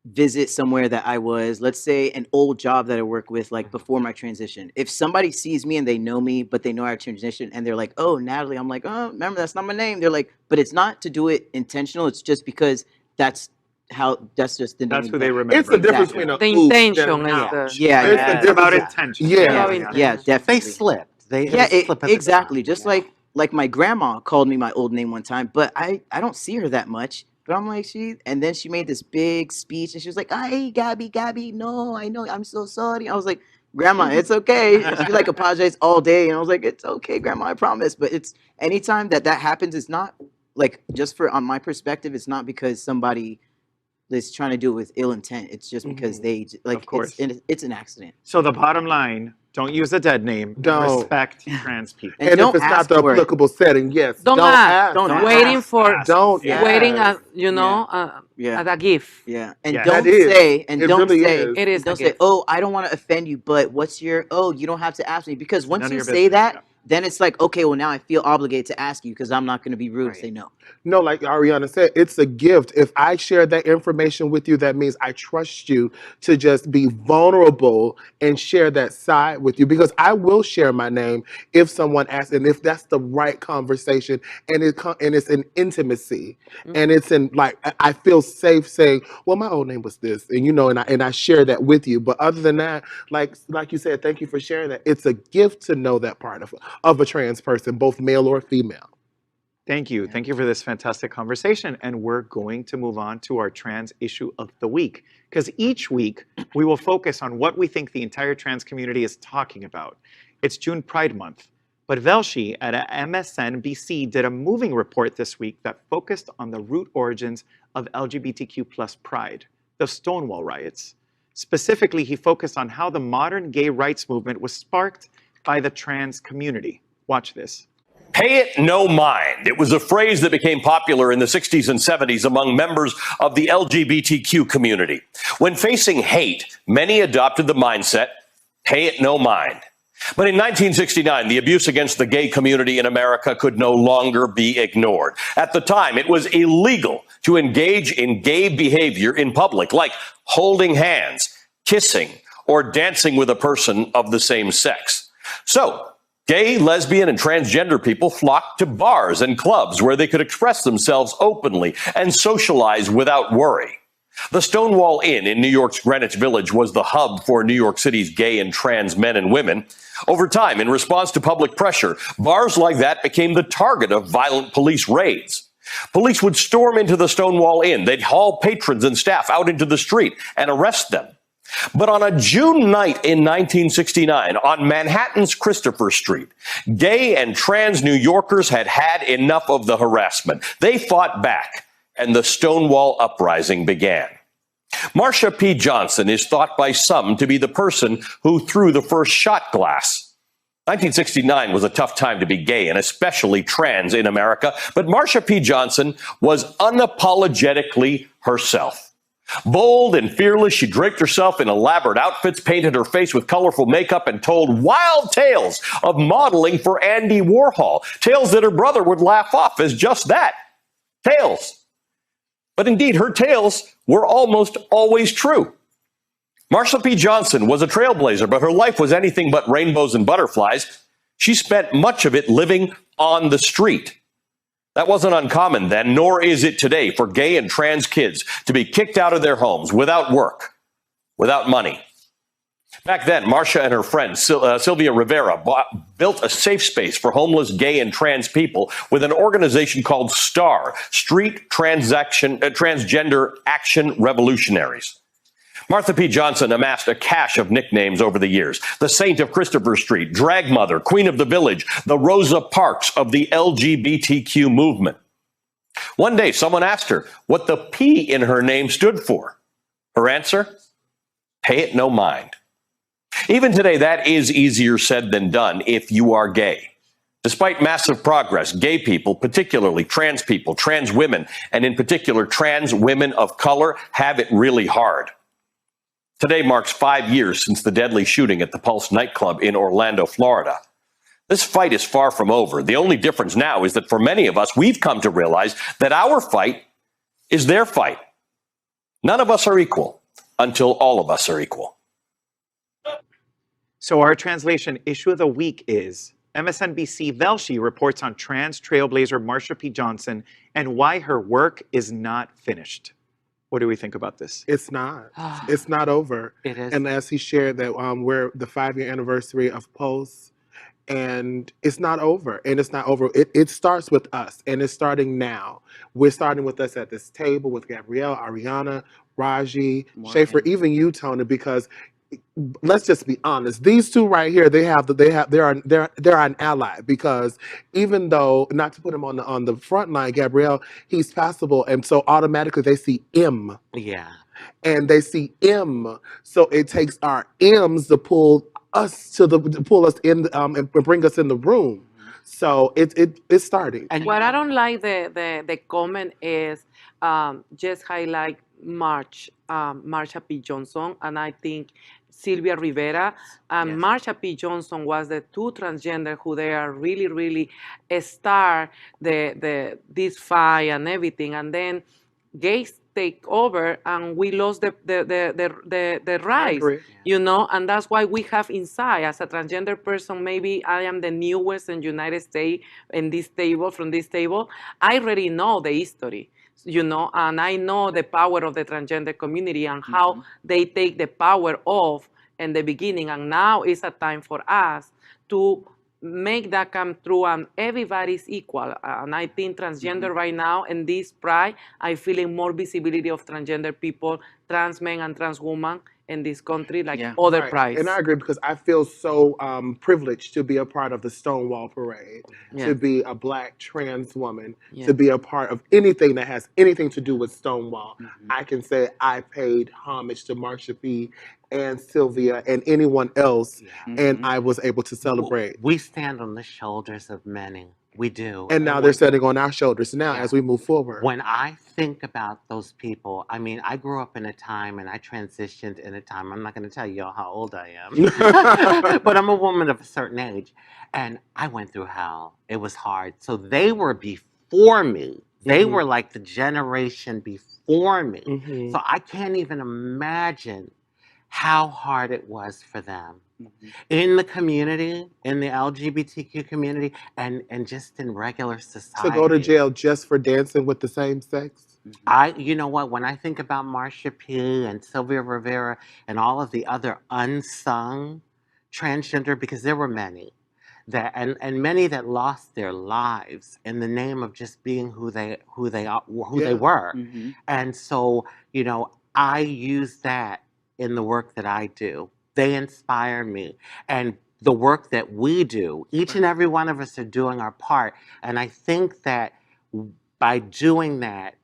Speaker 2: visit somewhere that I was, let's say an old job that I work with, like before my transition. If somebody sees me and they know me, but they know I transitioned and they're like, "Oh, Natalie," I'm like, "Oh, remember, that's not my name." They're like, but it's not to do it intentional. It's just because that's just the name.
Speaker 1: That's who they remember.
Speaker 3: It's the difference between
Speaker 6: The intention is
Speaker 2: yeah,
Speaker 1: It's about intention.
Speaker 2: yeah, definitely.
Speaker 4: They slipped. Slip
Speaker 2: Exactly. Just like my grandma called me my old name one time, but I don't see her that much. But I'm like, and then she made this big speech and she was like, "Hey, Gabby, no, I know, I'm so sorry." I was like, "Grandma, it's okay." And she like apologized all day, and I was like, "It's okay, Grandma, I promise." But it's anytime that happens, it's not like, just on my perspective, it's not because somebody is trying to do it with ill intent. It's just because they like,
Speaker 1: Of course.
Speaker 2: it's an accident.
Speaker 1: So the bottom line, don't use a dead name.
Speaker 3: Don't.
Speaker 1: Respect trans people.
Speaker 2: And
Speaker 3: And
Speaker 2: don't
Speaker 3: if it's not
Speaker 2: ask
Speaker 3: the
Speaker 2: for it.
Speaker 3: applicable setting, yes.
Speaker 6: Don't ask.
Speaker 2: Don't
Speaker 6: waiting
Speaker 2: ask.
Speaker 6: for
Speaker 3: Don't
Speaker 1: Yeah.
Speaker 6: waiting
Speaker 3: ask.
Speaker 6: as as a gift.
Speaker 2: Yeah, and
Speaker 1: Yeah.
Speaker 2: don't
Speaker 3: That is.
Speaker 2: say, and
Speaker 3: It
Speaker 2: don't
Speaker 3: really
Speaker 2: say,
Speaker 3: is.
Speaker 6: It is
Speaker 2: don't
Speaker 6: a
Speaker 2: say,
Speaker 6: gift.
Speaker 2: "Oh, I don't want to offend you, but what's your?" Oh, you don't have to ask me, because once
Speaker 1: None of
Speaker 2: you
Speaker 1: your
Speaker 2: say
Speaker 1: business,
Speaker 2: that,
Speaker 1: yeah.
Speaker 2: then it's like, okay, well, now I feel obligated to ask you, because I'm not going to be rude and say no.
Speaker 3: No, like Ariana said, it's a gift. If I share that information with you, that means I trust you to just be vulnerable and share that side with you, because I will share my name if someone asks, and if that's the right conversation, and it's an intimacy, and it's in, like, I feel safe saying, "Well, my old name was this," and I share that with you. But other than that, like you said, thank you for sharing that. It's a gift to know that part of a trans person, both male or female.
Speaker 1: Thank you. Thank you for this fantastic conversation. And we're going to move on to our trans issue of the week, because each week we will focus on what we think the entire trans community is talking about. It's June Pride Month, but Velshi at MSNBC did a moving report this week that focused on the root origins of LGBTQ plus pride, the Stonewall riots. Specifically, he focused on how the modern gay rights movement was sparked by the trans community. Watch this.
Speaker 8: Pay it no mind. It was a phrase that became popular in the 60s and 70s among members of the LGBTQ community. When facing hate, many adopted the mindset, pay it no mind. But in 1969, the abuse against the gay community in America could no longer be ignored. At the time, it was illegal to engage in gay behavior in public, like holding hands, kissing, or dancing with a person of the same sex. So, gay, lesbian, and transgender people flocked to bars and clubs where they could express themselves openly and socialize without worry. The Stonewall Inn in New York's Greenwich Village was the hub for New York City's gay and trans men and women. Over time, in response to public pressure, bars like that became the target of violent police raids. Police would storm into the Stonewall Inn. They'd haul patrons and staff out into the street and arrest them. But on a June night in 1969, on Manhattan's Christopher Street, gay and trans New Yorkers had had enough of the harassment. They fought back, and the Stonewall Uprising began. Marsha P. Johnson is thought by some to be the person who threw the first shot glass. 1969 was a tough time to be gay and especially trans in America, but Marsha P. Johnson was unapologetically herself. Bold and fearless, she draped herself in elaborate outfits, painted her face with colorful makeup, and told wild tales of modeling for Andy Warhol. Tales that her brother would laugh off as just that, tales. But indeed, her tales were almost always true. Marsha P. Johnson was a trailblazer, but her life was anything but rainbows and butterflies. She spent much of it living on the street. That wasn't uncommon then, nor is it today, for gay and trans kids to be kicked out of their homes without work, without money. Back then, Marsha and her friend Sylvia Rivera built a safe space for homeless gay and trans people with an organization called STAR, Street Transgender Action Revolutionaries. Martha P. Johnson amassed a cache of nicknames over the years. The Saint of Christopher Street, Drag Mother, Queen of the Village, the Rosa Parks of the LGBTQ movement. One day, someone asked her what the P in her name stood for. Her answer? Pay it no mind. Even today, that is easier said than done if you are gay. Despite massive progress, gay people, particularly trans people, trans women, and in particular trans women of color, have it really hard. Today marks 5 years since the deadly shooting at the Pulse nightclub in Orlando, Florida. This fight is far from over. The only difference now is that for many of us, we've come to realize that our fight is their fight. None of us are equal until all of us are equal.
Speaker 1: So our translation issue of the week is MSNBC Velshi reports on trans trailblazer Marsha P. Johnson and why her work is not finished. What do we think about this?
Speaker 3: It's not. It's not over.
Speaker 4: It is.
Speaker 3: And as he shared that we're the 5-year anniversary of Pulse, and it's not over. And it's not over. It starts with us, and it's starting now. We're starting with us at this table with Gabrielle, Ariana, Rajee, Schaffer, even you, Tony, because let's just be honest. These two right here, they're an ally, because even though, not to put him on the front line, Gabrielle, he's passable, and so automatically they see M.
Speaker 4: Yeah.
Speaker 3: And they see M, so it takes our M's to pull us in and bring us in the room. So it's starting.
Speaker 6: And what I don't like the comment is just highlight Marsha P. Johnson, and I think Sylvia Rivera and Marsha P. Johnson was the two transgender who they are really start this fight and everything, and then gays take over and we lost the rights, you know, and that's why we have inside as a transgender person, maybe I am the newest in United States in this table, from this table, I already know the history, you know, and I know the power of the transgender community and how they take the power off in the beginning, and now it's a time for us to make that come true, and everybody's equal. And I think transgender right now in this pride, I feeling more visibility of transgender people, trans men and trans women in this country, like other prides.
Speaker 3: And I agree, because I feel so privileged to be a part of the Stonewall Parade, to be a Black trans woman, to be a part of anything that has anything to do with Stonewall. I can say I paid homage to Marsha P. and Sylvia and anyone else, and I was able to celebrate.
Speaker 4: We stand on the shoulders of many. We do.
Speaker 3: And now they're standing on our shoulders now as we move forward.
Speaker 4: When I think about those people, I mean, I grew up in a time and I transitioned in a time, I'm not going to tell you all how old I am, but I'm a woman of a certain age, and I went through hell. It was hard. So they were before me. They were like the generation before me. So I can't even imagine how hard it was for them in the community, in the LGBTQ community, and just in regular society.
Speaker 3: To go to jail just for dancing with the same sex?
Speaker 4: You know what, when I think about Marsha P. and Sylvia Rivera and all of the other unsung transgender, because there were many, that and many that lost their lives in the name of just being who they
Speaker 3: Yeah.
Speaker 4: were.
Speaker 5: Mhm.
Speaker 4: And so, you know, I use that in the work that I do. They inspire me. And the work that we do, each and every one of us are doing our part. And I think that by doing that,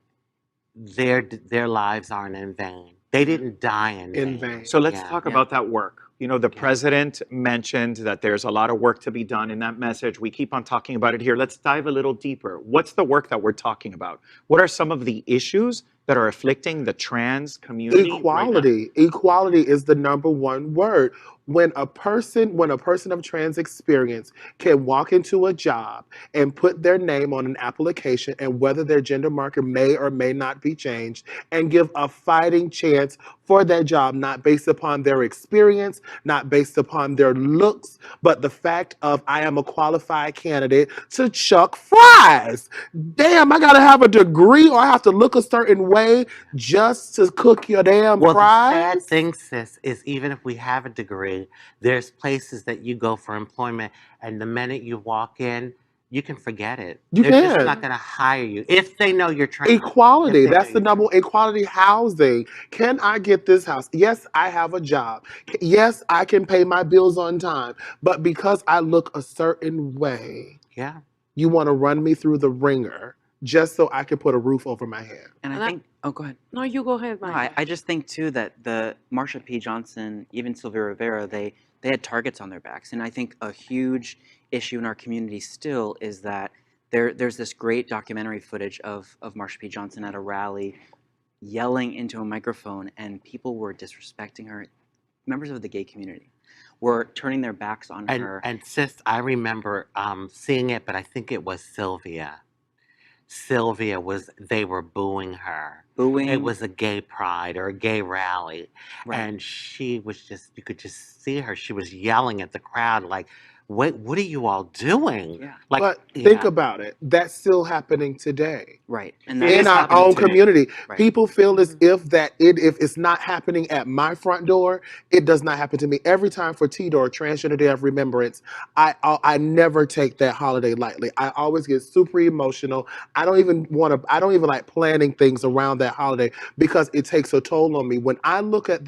Speaker 4: their lives aren't in vain. They didn't die in
Speaker 3: In
Speaker 4: vain.
Speaker 3: vain.
Speaker 1: So let's
Speaker 4: Yeah.
Speaker 1: talk
Speaker 2: Yeah.
Speaker 1: about that work. You know, the
Speaker 4: Yeah.
Speaker 1: president mentioned that there's a lot of work to be done in that message. We keep on talking about it here. Let's dive a little deeper. What's the work that we're talking about? What are some of the issues that are afflicting the trans community right now?
Speaker 3: Equality. Equality is the number one word. When a person of trans experience can walk into a job and put their name on an application and whether their gender marker may or may not be changed and give a fighting chance for that job, not based upon their experience, not based upon their looks, but the fact of I am a qualified candidate to chuck fries. Damn, I gotta have a degree or I have to look a certain way just to cook your damn
Speaker 4: Well, the
Speaker 3: fries.
Speaker 4: sad thing, sis, is even if we have a degree, there's places that you go for employment, and the minute you walk in, you can forget it.
Speaker 3: You
Speaker 4: They're just
Speaker 3: can.
Speaker 4: not going to hire you if they know you're trained.
Speaker 3: Equality.
Speaker 4: If they
Speaker 3: That's
Speaker 4: know
Speaker 3: the
Speaker 4: you're
Speaker 3: number one. Equality housing. Can I get this house? Yes, I have a job. Yes, I can pay my bills on time. But because I look a certain way,
Speaker 4: Yeah.
Speaker 3: you want to run me through the ringer just so I can put a roof over my head.
Speaker 5: And I
Speaker 6: And I-
Speaker 5: think, oh, go ahead.
Speaker 6: No, you go ahead,
Speaker 5: No,
Speaker 6: Mike.
Speaker 5: I just think too that the Marsha P. Johnson, even Sylvia Rivera, they had targets on their backs, and I think a huge issue in our community still is that there's this great documentary footage of Marsha P. Johnson at a rally, yelling into a microphone, and people were disrespecting her. Members of the gay community were turning their backs on her.
Speaker 4: And sis, I remember seeing it, but I think it was Sylvia. Sylvia they were booing her.
Speaker 5: Booing.
Speaker 4: It was a gay pride or a gay rally.
Speaker 5: Right.
Speaker 4: And she was you could just see her. She was yelling at the crowd like, wait, what are you all doing?
Speaker 5: Yeah.
Speaker 4: Like,
Speaker 3: But think about it. That's still happening today.
Speaker 5: Right. And
Speaker 1: It
Speaker 5: that's
Speaker 3: In our
Speaker 1: happening
Speaker 3: own
Speaker 1: today.
Speaker 3: community,
Speaker 5: Right.
Speaker 3: people feel as if if it's not happening at my front door, it does not happen to me. Every time for T-Door, Transgender Day of Remembrance, I never take that holiday lightly. I always get super emotional. I don't even like planning things around that holiday because it takes a toll on me. When I look at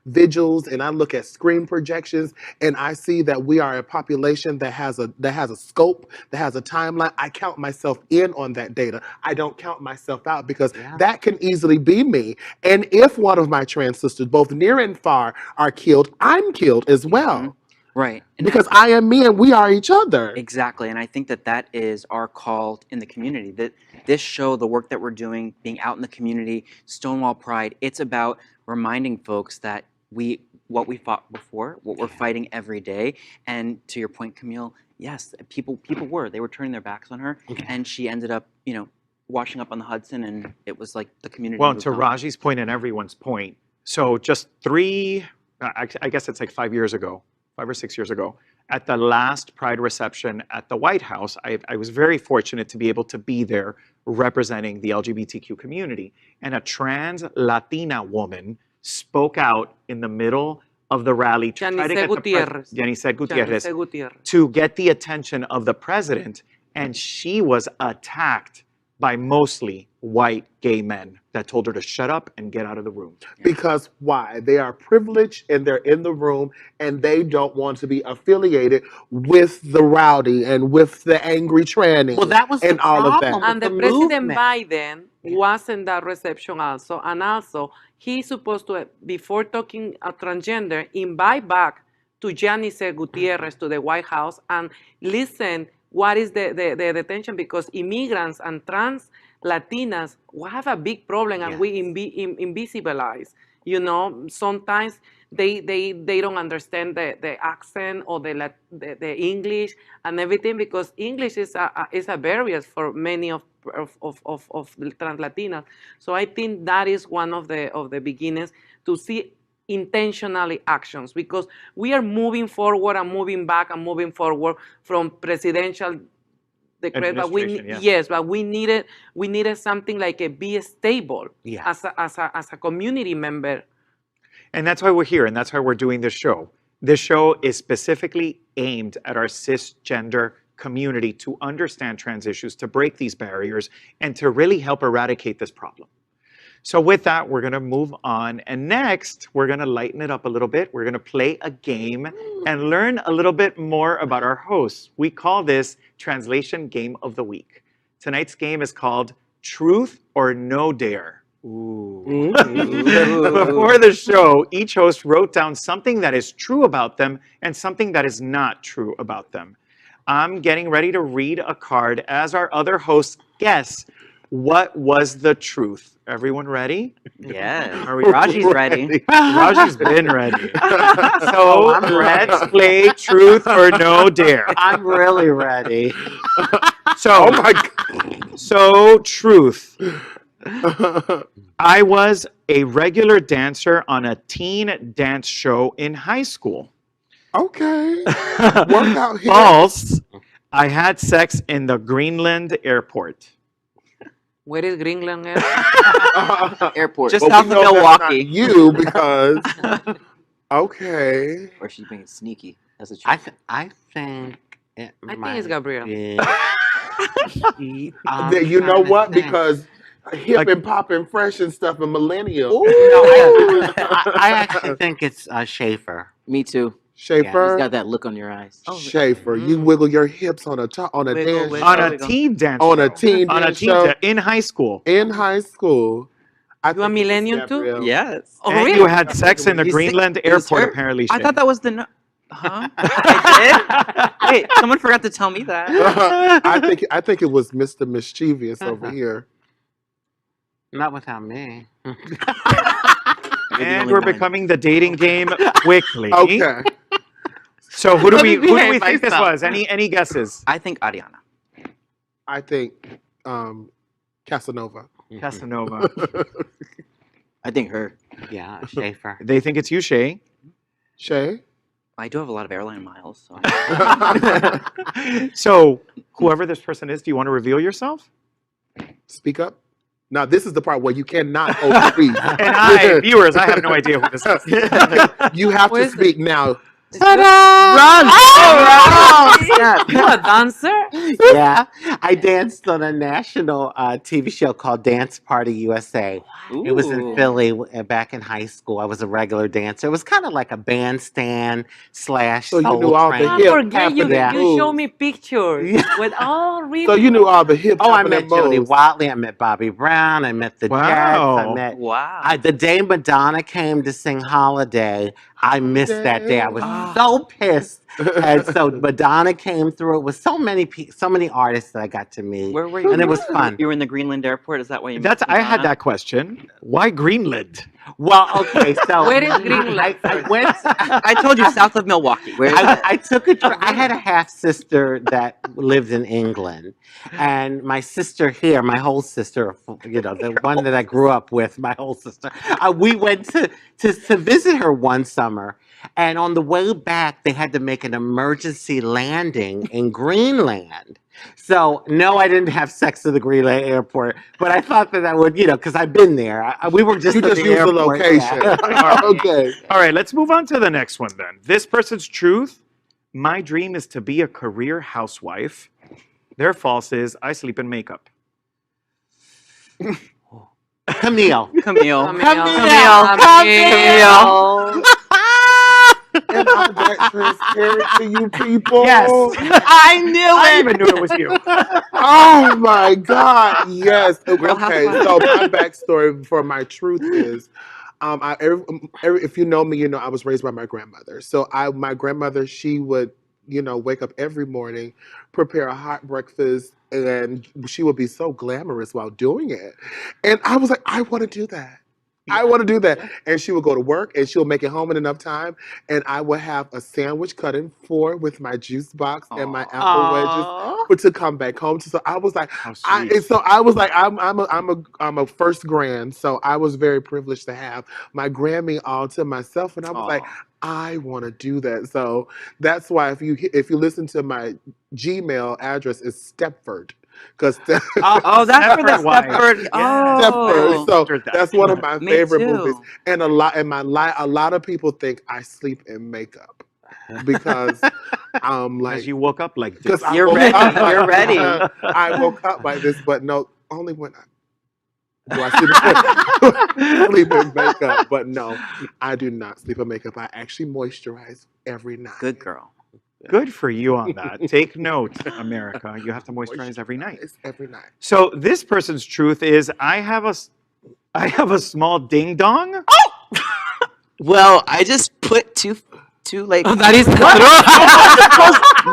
Speaker 3: vigils and I look at screen projections and I see that we are a population that has a scope, that has a timeline, I count myself in on that data. I don't count myself out because that can easily be me. And if one of my trans sisters, both near and far, are killed, I'm killed as well.
Speaker 5: Right. And
Speaker 3: Because I am me and we are each other.
Speaker 5: Exactly, and I think that is our call in the community. That this show, the work that we're doing, being out in the community, Stonewall Pride, it's about reminding folks that what we fought before, what we're fighting every day. And to your point, Camille, yes, people were turning their backs on her, and she ended up, washing up on the Hudson, and it was like the community.
Speaker 1: Well,
Speaker 5: moved
Speaker 1: to
Speaker 5: on.
Speaker 1: Rajee's point and everyone's point, so just I guess it's like 5 or 6 years ago, at the last Pride reception at the White House, I was very fortunate to be able to be there representing the LGBTQ community. And a trans Latina woman spoke out in the middle of the rally to try to get
Speaker 6: Yanice
Speaker 1: Gutierrez
Speaker 6: Gutierrez.
Speaker 1: to get the attention of the president. And she was attacked by mostly white gay men that told her to shut up and get out of the room.
Speaker 3: Because why? They are privileged and they're in the room and they don't want to be affiliated with the rowdy and with the angry trannies.
Speaker 4: Well, that was
Speaker 3: and
Speaker 4: the
Speaker 3: all of
Speaker 4: problem.
Speaker 3: that.
Speaker 6: And the President Biden was in that reception also. And also, he's supposed to, before talking transgender, invite back to Yanice Gutierrez to the White House and listen what is the detention, because immigrants and trans Latinas we have a big problem and we invisibilize. Sometimes they don't understand the accent or the English and everything, because English is a barrier for many of the trans Latinas. So I think that is one of the beginnings to see intentionally actions, because we are moving forward and moving back and moving forward from presidential decree, but we needed something like a be stable as a community member.
Speaker 1: And that's why we're here, and that's why we're doing this show. This show is specifically aimed at our cisgender community to understand trans issues, to break these barriers, and to really help eradicate this problem. So with that, we're gonna move on. And next, we're gonna lighten it up a little bit. We're gonna play a game and learn a little bit more about our hosts. We call this Translation Game of the Week. Tonight's game is called Truth or No Dare.
Speaker 6: Ooh.
Speaker 1: Before the show, each host wrote down something that is true about them and something that is not true about them. I'm getting ready to read a card as our other hosts guess what was the truth. Everyone ready?
Speaker 5: Yeah.
Speaker 1: Are we
Speaker 5: Rajee's ready.
Speaker 1: Rajee's been ready. So let's play Truth or No Dare.
Speaker 4: I'm really ready.
Speaker 1: So,
Speaker 3: Oh my God.
Speaker 1: so truth. I was a regular dancer on a teen dance show in high school.
Speaker 3: Okay. Work out here.
Speaker 1: False. I had sex in the Greenland airport.
Speaker 6: Where is Greenland?
Speaker 2: Airport.
Speaker 5: Just
Speaker 3: But
Speaker 5: south
Speaker 3: we
Speaker 5: of
Speaker 3: know that's
Speaker 5: Milwaukee.
Speaker 3: not you because. Okay.
Speaker 2: Or she's being sneaky. That's the
Speaker 4: I,
Speaker 2: truth.
Speaker 4: I think it
Speaker 6: I think
Speaker 4: might
Speaker 6: it's Gabriel.
Speaker 4: be-
Speaker 3: That you know
Speaker 4: trying to
Speaker 3: what?
Speaker 4: think.
Speaker 3: Because hip
Speaker 1: Like-
Speaker 3: and popping fresh and stuff and millennial.
Speaker 4: No, I actually think it's Schaffer.
Speaker 2: Me too.
Speaker 3: Schaefer.
Speaker 2: He's got that look on your eyes.
Speaker 3: Schaefer, you wiggle your hips on a
Speaker 6: Wiggle,
Speaker 3: dance
Speaker 6: wiggle.
Speaker 1: On
Speaker 3: show.
Speaker 1: a teen dance
Speaker 3: On a
Speaker 1: show.
Speaker 3: teen
Speaker 1: On a
Speaker 3: dance
Speaker 1: teen
Speaker 3: show
Speaker 1: in high school.
Speaker 3: in high school. I
Speaker 6: You a
Speaker 3: think it was
Speaker 6: millennial too?
Speaker 3: Gabrielle.
Speaker 5: Yes.
Speaker 6: Oh,
Speaker 1: And
Speaker 6: really?
Speaker 1: you had sex in the
Speaker 5: You see-
Speaker 1: Greenland
Speaker 5: it was
Speaker 1: airport,
Speaker 5: her?
Speaker 1: apparently.
Speaker 5: I
Speaker 1: Shay.
Speaker 5: thought that was the no. Huh? I did? Wait, someone forgot to tell me that.
Speaker 3: I think it was Mr. Mischievous over here.
Speaker 4: Not without me.
Speaker 1: And
Speaker 5: only
Speaker 1: we're
Speaker 5: one.
Speaker 1: becoming the dating game quickly.
Speaker 3: Okay.
Speaker 1: So who do
Speaker 4: Let
Speaker 1: we
Speaker 4: me
Speaker 1: who do we
Speaker 4: behave
Speaker 1: think this
Speaker 4: myself.
Speaker 1: was? Any guesses?
Speaker 5: I think Ariana.
Speaker 3: I think Casanova.
Speaker 1: Casanova.
Speaker 2: I think her.
Speaker 4: Yeah, Schaffer.
Speaker 1: They think it's you, Shay.
Speaker 3: Shay?
Speaker 5: I do have a lot of airline miles. So.
Speaker 1: So whoever this person is, do you want to reveal yourself?
Speaker 3: Speak up. Now, this is the part where you cannot overspeak.
Speaker 1: And I, viewers, I have no idea who this is.
Speaker 3: You have
Speaker 6: Who
Speaker 3: to
Speaker 6: is it?
Speaker 3: speak now.
Speaker 6: Run!
Speaker 2: Oh, snap.
Speaker 6: You a dancer?
Speaker 4: Yeah, I danced on a national TV show called Dance Party USA. It was in
Speaker 5: Ooh.
Speaker 4: Philly back in high school. I was a regular dancer. It was kind of like a bandstand /
Speaker 3: So you
Speaker 4: soul
Speaker 3: knew all the
Speaker 4: train.
Speaker 6: I
Speaker 3: hip
Speaker 6: forget you.
Speaker 3: happening
Speaker 4: Yeah.
Speaker 6: You show
Speaker 3: moves.
Speaker 6: me pictures with all really.
Speaker 3: So you knew all the hip
Speaker 4: Oh, I
Speaker 3: happening
Speaker 4: met Jody
Speaker 3: moves.
Speaker 4: Watley. I met Bobby Brown. I met the
Speaker 1: Wow.
Speaker 4: Jets. I met.
Speaker 5: Wow.
Speaker 4: The day Madonna came to sing Holiday, I missed that day. I was so pissed. And so Madonna came through. It was so many artists that I got to meet.
Speaker 5: Where were you?
Speaker 4: And it was fun.
Speaker 5: You were in the Greenland airport. Is that why you?
Speaker 1: That's
Speaker 5: met
Speaker 1: I had
Speaker 5: Madonna?
Speaker 1: that question. Why Greenland?
Speaker 4: Well, okay, so
Speaker 6: Where is Greenland?
Speaker 4: I went.
Speaker 5: I told you south of Milwaukee.
Speaker 2: Where is that?
Speaker 4: I took a trip. I had a half sister that lived in England, and my sister here, my whole sister, you know, the one that I grew up with, my whole sister. We went to visit her one summer, and on the way back, they had to make an emergency landing in Greenland. So no, I didn't have sex at the Greenland airport, but I thought that I would, you know, because I've been there. We were just
Speaker 3: You
Speaker 4: at
Speaker 3: just
Speaker 4: the
Speaker 3: used the
Speaker 4: airport,
Speaker 3: location.
Speaker 4: yeah.
Speaker 3: Okay.
Speaker 1: All right, let's move on to the next one then. This person's truth. My dream is to be a career housewife. Their false is I sleep in makeup.
Speaker 4: Camille.
Speaker 5: Camille.
Speaker 6: Camille.
Speaker 3: Am I that transparent to you people?
Speaker 1: Yes.
Speaker 4: I knew
Speaker 1: I
Speaker 4: it.
Speaker 1: even knew it was you.
Speaker 3: Oh my God! Yes.
Speaker 5: Real
Speaker 3: Okay.
Speaker 5: Housewives.
Speaker 3: So my backstory for my truth is, if you know me, you know I was raised by my grandmother. So my grandmother, she would, you know, wake up every morning, prepare a hot breakfast, and she would be so glamorous while doing it. And I was like, I want to do that. I want to do that. And she would go to work and she'll make it home in enough time. And I would have a sandwich cut in four with my juice box and my apple wedges to come back home to. So I was like, I'm a first grand. So I was very privileged to have my Grammy all to myself. And I was like, I want to do that. So that's why if you listen to my Gmail address is Stepford. Because
Speaker 5: Oh, that's for the
Speaker 1: Stepford wife.
Speaker 5: Stepford.
Speaker 1: Yeah.
Speaker 5: Oh.
Speaker 3: Stepford. So
Speaker 1: Stepford,
Speaker 3: that's one of my
Speaker 5: Me
Speaker 3: favorite
Speaker 5: too.
Speaker 3: movies. And a lot of people think I sleep in makeup. because
Speaker 1: As you woke up like
Speaker 3: because
Speaker 1: this.
Speaker 5: You're ready. You're ready.
Speaker 3: I woke up like this, but no, only when do I sleep in makeup. But no, I do not sleep in makeup. I actually moisturize every night.
Speaker 5: Good girl.
Speaker 1: Good for you on that. Take note, America. You have to moisturize every night.
Speaker 3: Every night.
Speaker 1: So this person's truth is I have a small ding dong.
Speaker 2: Well, I just put two like.
Speaker 6: Oh, that is true.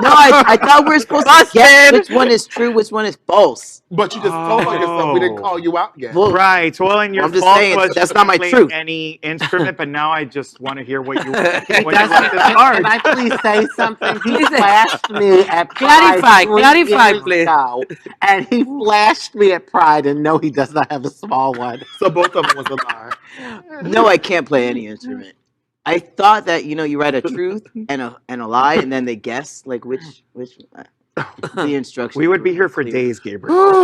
Speaker 2: No, I thought we were supposed to guess which one is true, which one is false.
Speaker 3: But you just told on yourself. We didn't call you out yet.
Speaker 2: Well,
Speaker 1: Right. Well, and your
Speaker 2: I'm just
Speaker 1: fault
Speaker 2: saying,
Speaker 1: was
Speaker 2: that's
Speaker 1: you
Speaker 2: not my
Speaker 1: played
Speaker 2: truth.
Speaker 1: Any instrument, but now I just want to hear what you
Speaker 4: That's-
Speaker 1: what you want this hard.
Speaker 4: Can I please say something? He
Speaker 6: Listen.
Speaker 4: flashed me at
Speaker 6: Clarify,
Speaker 4: Pride 3
Speaker 6: clarify,
Speaker 4: years
Speaker 6: please.
Speaker 4: ago, and he flashed me at Pride, and no, he does not have a small one.
Speaker 3: So both of them was a lie.
Speaker 2: no, I can't play any instrument. I thought that you write a truth and a lie, and then they guess like which the instructions.
Speaker 1: We would be here for
Speaker 2: clear.
Speaker 1: days, Gabriel.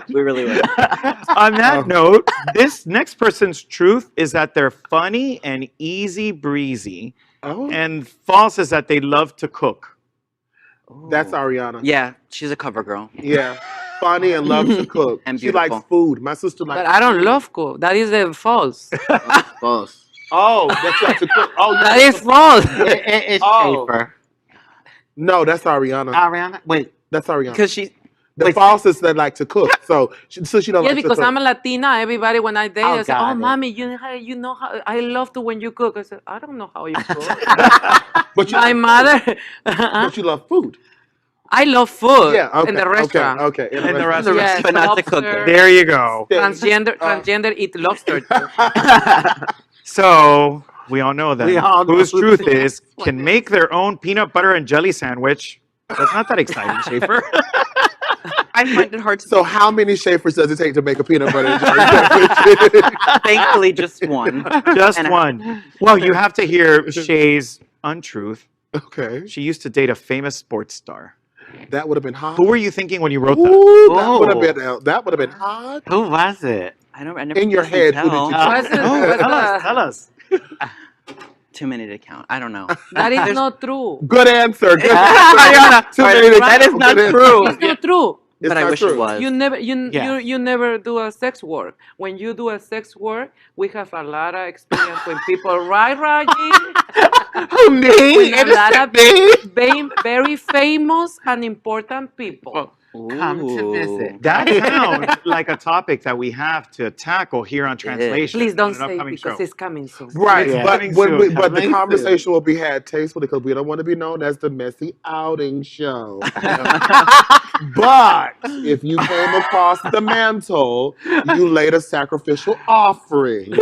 Speaker 2: We really would.
Speaker 1: On that note, this next person's truth is that they're funny and easy breezy,
Speaker 3: Oh,
Speaker 1: and false is that they love to cook.
Speaker 3: that's Ariana.
Speaker 5: Yeah, she's a cover girl.
Speaker 3: Yeah. Funny and loves to cook.
Speaker 5: And
Speaker 3: she likes
Speaker 5: beautiful.
Speaker 3: food. My sister likes
Speaker 6: But I don't love cook. That is false.
Speaker 2: False.
Speaker 3: Oh, that's like to cook. Oh,
Speaker 6: That is false.
Speaker 4: It's
Speaker 3: Oh.
Speaker 4: Schaefer.
Speaker 3: No, that's Ariana.
Speaker 4: Ariana, wait.
Speaker 3: That's Ariana.
Speaker 5: Because she,
Speaker 3: The false is that like to cook. So she don't
Speaker 6: Yes,
Speaker 3: like
Speaker 6: because
Speaker 3: to cook.
Speaker 6: I'm a Latina. Everybody, when I date,
Speaker 4: Oh,
Speaker 6: they say,
Speaker 4: got
Speaker 6: "Oh,
Speaker 4: it.
Speaker 6: mommy, you know how I love to when you cook." I said, "I don't know how you cook."
Speaker 3: But you
Speaker 6: My mother,
Speaker 3: but you love food.
Speaker 6: I love food
Speaker 3: Yeah, okay.
Speaker 6: in the restaurant.
Speaker 3: Okay.
Speaker 1: In the restaurant.
Speaker 6: Yes,
Speaker 5: but not the
Speaker 6: lobster.
Speaker 5: cooking.
Speaker 1: There you go.
Speaker 6: Transgender eat lobster too.
Speaker 1: So we all know that
Speaker 4: We all know
Speaker 1: whose
Speaker 4: who
Speaker 1: truth
Speaker 4: the
Speaker 1: is can make their own peanut butter and jelly sandwich. That's not that exciting, Schaefer.
Speaker 5: I find it hard to.
Speaker 3: So how many Schaefers does it take to make a peanut butter and jelly sandwich?
Speaker 5: Thankfully, just one.
Speaker 1: Just
Speaker 5: And I-
Speaker 1: one. Well, you have to hear Shay's untruth.
Speaker 3: Okay.
Speaker 1: She used to date a famous sports star.
Speaker 3: That would have been hot.
Speaker 1: Who were you thinking when you wrote that?
Speaker 3: Ooh,
Speaker 4: Oh.
Speaker 3: that would have been hot.
Speaker 4: Who was it?
Speaker 5: I never
Speaker 3: In your
Speaker 5: can
Speaker 3: head, who did
Speaker 5: tell.
Speaker 3: you
Speaker 6: What's the-
Speaker 1: Oh,
Speaker 6: what's
Speaker 1: tell
Speaker 6: the-
Speaker 1: us. Tell us.
Speaker 5: Too many to count. I don't know.
Speaker 6: That is not true.
Speaker 3: Good answer. Good
Speaker 5: Ariana,
Speaker 3: answer. Too many to
Speaker 5: that is
Speaker 3: count.
Speaker 5: not
Speaker 3: Good
Speaker 5: true.
Speaker 6: It's not true.
Speaker 3: It's
Speaker 5: But I
Speaker 3: not
Speaker 5: wish
Speaker 3: true.
Speaker 5: it was.
Speaker 6: You never
Speaker 4: Yeah.
Speaker 6: you never do a sex work. When you do a sex work, we have a lot of experience when people right, Rajee?
Speaker 4: Who, me?
Speaker 6: With a
Speaker 4: It is
Speaker 6: lot of
Speaker 4: me?
Speaker 6: very famous and important people.
Speaker 4: Come to visit.
Speaker 1: That sounds like a topic that we have to tackle here on Translation.
Speaker 6: Please don't
Speaker 1: on an
Speaker 6: say
Speaker 1: upcoming
Speaker 6: because
Speaker 1: show.
Speaker 6: it's coming soon.
Speaker 3: Right,
Speaker 1: It's
Speaker 3: but
Speaker 1: coming
Speaker 3: when
Speaker 1: soon.
Speaker 3: but the
Speaker 4: Coming
Speaker 3: conversation will be had tastefully because we don't want to be known as the messy outing show. But if you came across the mantle, you laid a sacrificial offering.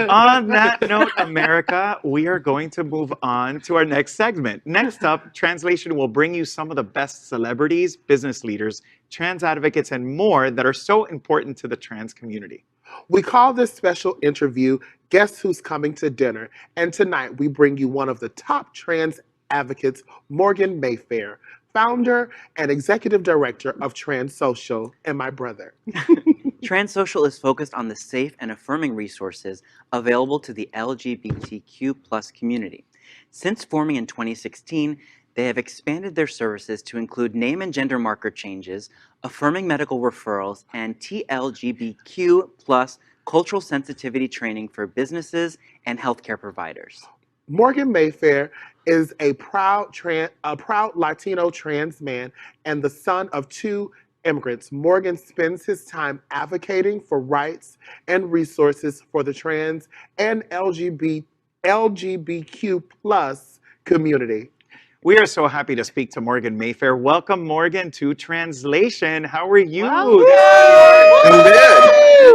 Speaker 1: On that note, America, we are going to move on to our next segment. Next up, Translation will bring you some of the best celebrities, business leaders, trans advocates, and more that are so important to the trans community.
Speaker 3: We call this special interview Guess Who's Coming to Dinner? And tonight we bring you one of the top trans advocates, Morgan Mayfair, founder and executive director of TransSocial, and my brother.
Speaker 5: TransSocial is focused on the safe and affirming resources available to the LGBTQ plus community. Since forming in 2016, they have expanded their services to include name and gender marker changes, affirming medical referrals, and TLGBQ plus cultural sensitivity training for businesses and healthcare providers.
Speaker 3: Morgan Mayfair is a proud Latino trans man and the son of two immigrants. Morgan spends his time advocating for rights and resources for the trans and LGBTQ plus community.
Speaker 1: We are so happy to speak to Morgan Mayfair. Welcome, Morgan, to Translation. How are you?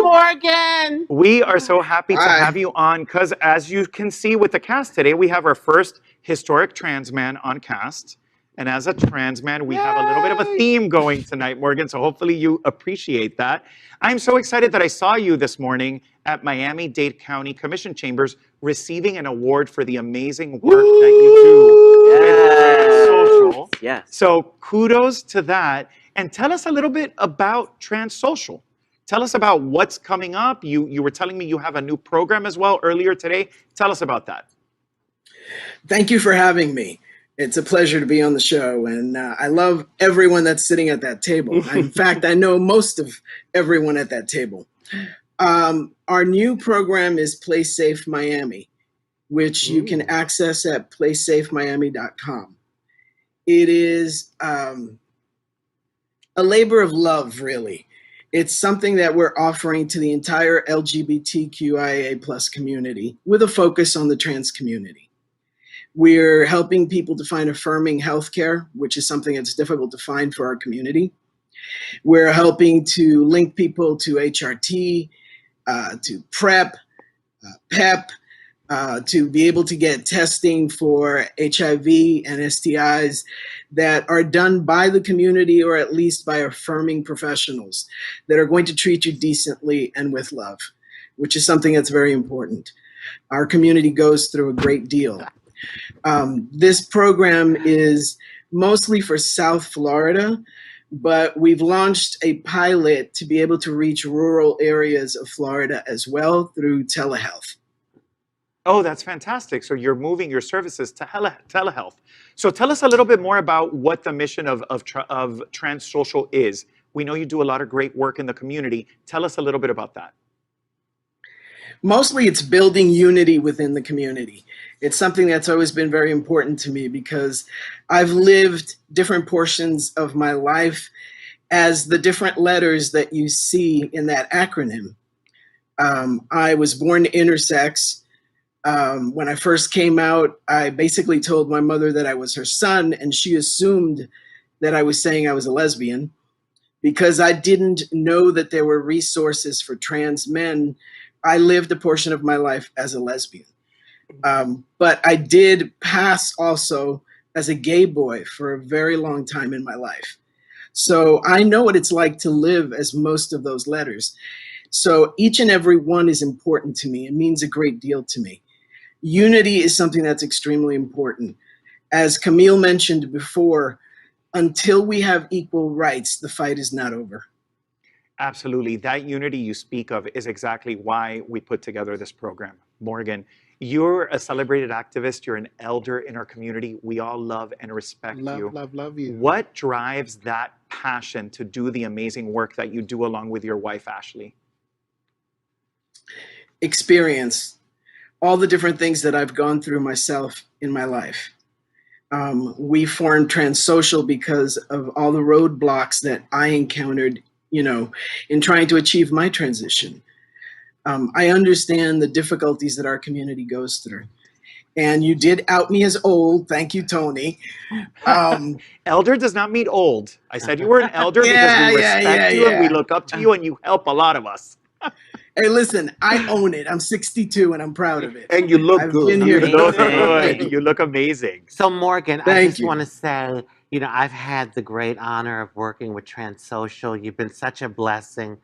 Speaker 4: Morgan!
Speaker 1: We are so happy to
Speaker 3: Hi.
Speaker 1: have you on because, as you can see with the cast today, we have our first historic trans man on cast. And as a trans man, we have a little bit of a theme going tonight, Morgan, so hopefully you appreciate that. I'm so excited that I saw you this morning at Miami-Dade County Commission Chambers receiving an award for the amazing work that you do with TransSocial.
Speaker 5: Yes.
Speaker 1: So kudos to that. And tell us a little bit about TransSocial. Tell us about what's coming up. You were telling me you have a new program as well earlier today. Tell us about that.
Speaker 9: Thank you for having me. It's a pleasure to be on the show, and I love everyone that's sitting at that table. In fact, I know most of everyone at that table. Our new program is Play Safe Miami, which you can access at playsafemiami.com. It is a labor of love, really. It's something that we're offering to the entire LGBTQIA plus community with a focus on the trans community. We're helping people to find affirming healthcare, which is something that's difficult to find for our community. We're helping to link people to HRT, to PrEP, PEP, to be able to get testing for HIV and STIs that are done by the community or at least by affirming professionals that are going to treat you decently and with love, which is something that's very important. Our community goes through a great deal. This program is mostly for South Florida, but we've launched a pilot to be able to reach rural areas of Florida as well through telehealth.
Speaker 1: Oh, that's fantastic. So you're moving your services to telehealth. So tell us a little bit more about what the mission of Trans Social is. We know you do a lot of great work in the community. Tell us a little bit about that.
Speaker 9: Mostly it's building unity within the community. It's something that's always been very important to me because I've lived different portions of my life as the different letters that you see in that acronym. I was born intersex. When I first came out, I basically told my mother that I was her son, and she assumed that I was saying I was a lesbian because I didn't know that there were resources for trans men. I lived a portion of my life as a lesbian. But I did pass also as a gay boy for a very long time in my life. So I know what it's like to live as most of those letters. So each and every one is important to me. It means a great deal to me. Unity is something that's extremely important. As Camille mentioned before, until we have equal rights, the fight is not over.
Speaker 1: Absolutely. That unity you speak of is exactly why we put together this program. Morgan, you're a celebrated activist. You're an elder in our community. We all love and respect you.
Speaker 3: Love you.
Speaker 1: What drives that passion to do the amazing work that you do along with your wife, Ashley?
Speaker 9: Experience. All the different things that I've gone through myself in my life. We formed TransSocial because of all the roadblocks that I encountered, in trying to achieve my transition. I understand the difficulties that our community goes through. And you did out me as old. Thank you, Tony.
Speaker 1: Elder does not mean old. I said you were an elder because we respect you and we look up to you and you help a lot of us.
Speaker 9: Hey, listen, I own it. I'm 62 and I'm proud of it.
Speaker 3: And you look good.
Speaker 1: You look good. You look amazing.
Speaker 4: So Morgan, I
Speaker 9: Thank
Speaker 4: just
Speaker 9: you.
Speaker 4: want to say, I've had the great honor of working with TransSocial. You've been such a blessing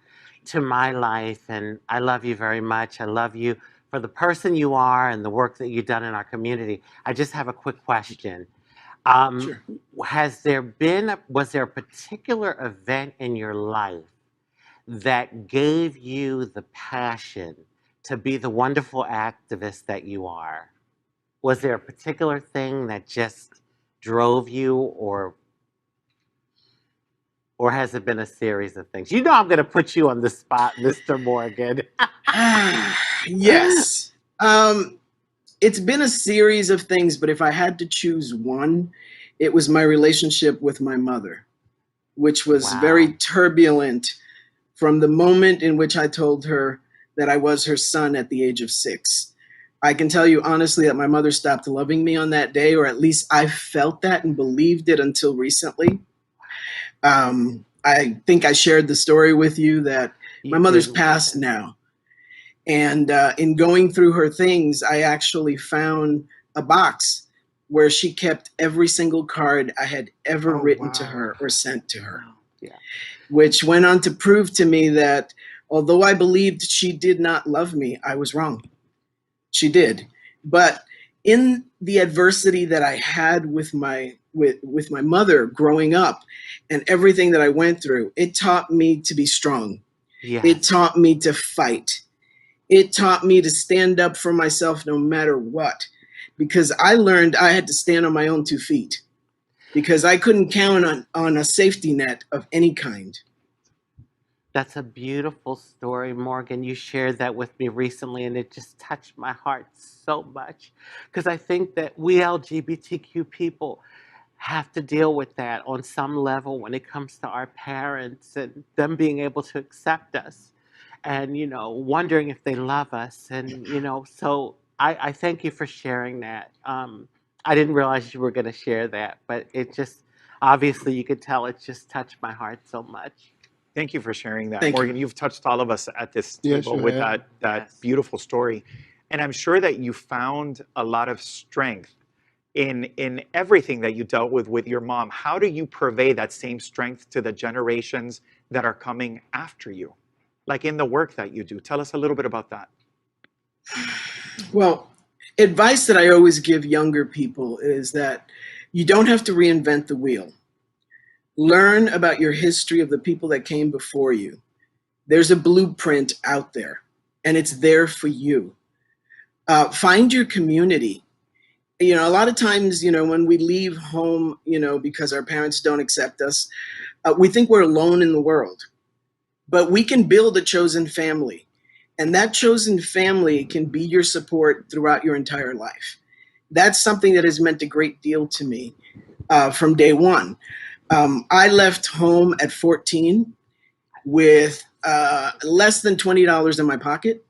Speaker 4: to my life, and I love you very much. I love you for the person you are and the work that you've done in our community. I just have a quick question.
Speaker 9: Sure.
Speaker 4: Was there a particular event in your life that gave you the passion to be the wonderful activist that you are? Was there a particular thing that just drove you, or has it been a series of things? I'm going to put you on the spot, Mr. Morgan.
Speaker 9: Yes. It's been a series of things, but if I had to choose one, it was my relationship with my mother, which was very turbulent from the moment in which I told her that I was her son at the age of 6. I can tell you honestly that my mother stopped loving me on that day, or at least I felt that and believed it until recently. I think I shared the story with you that my mother's passed now. And in going through her things, I actually found a box where she kept every single card I had ever written to her or sent to her.
Speaker 4: Yeah.
Speaker 9: Which went on to prove to me that although I believed she did not love me, I was wrong. She did. But in the adversity that I had with my mother growing up and everything that I went through, it taught me to be strong.
Speaker 4: Yes.
Speaker 9: It taught me to fight. It taught me to stand up for myself no matter what. because I learned I had to stand on my own 2 feet because I couldn't count on a safety net of any kind.
Speaker 4: That's a beautiful story, Morgan. You shared that with me recently, and it just touched my heart so much because I think that we LGBTQ people have to deal with that on some level when it comes to our parents and them being able to accept us and, wondering if they love us. And, so I thank you for sharing that. I didn't realize you were going to share that, but it just, obviously, you could tell it just touched my heart so much.
Speaker 1: Thank you for sharing that,
Speaker 9: Thank
Speaker 1: Morgan.
Speaker 9: you.
Speaker 1: You've touched all of us at this
Speaker 3: Yes,
Speaker 1: table
Speaker 3: you
Speaker 1: with
Speaker 3: have.
Speaker 1: that
Speaker 5: Yes.
Speaker 1: beautiful story. And I'm sure that you found a lot of strength in everything that you dealt with your mom. How do you purvey that same strength to the generations that are coming after you? Like in the work that you do. Tell us a little bit about that.
Speaker 9: Well, advice that I always give younger people is that you don't have to reinvent the wheel. Learn about your history of the people that came before you. There's a blueprint out there, and it's there for you. Find your community. A lot of times, when we leave home, because our parents don't accept us, we think we're alone in the world. But we can build a chosen family, and that chosen family can be your support throughout your entire life. That's something that has meant a great deal to me from day one. I left home at 14 with less than $20 in my pocket,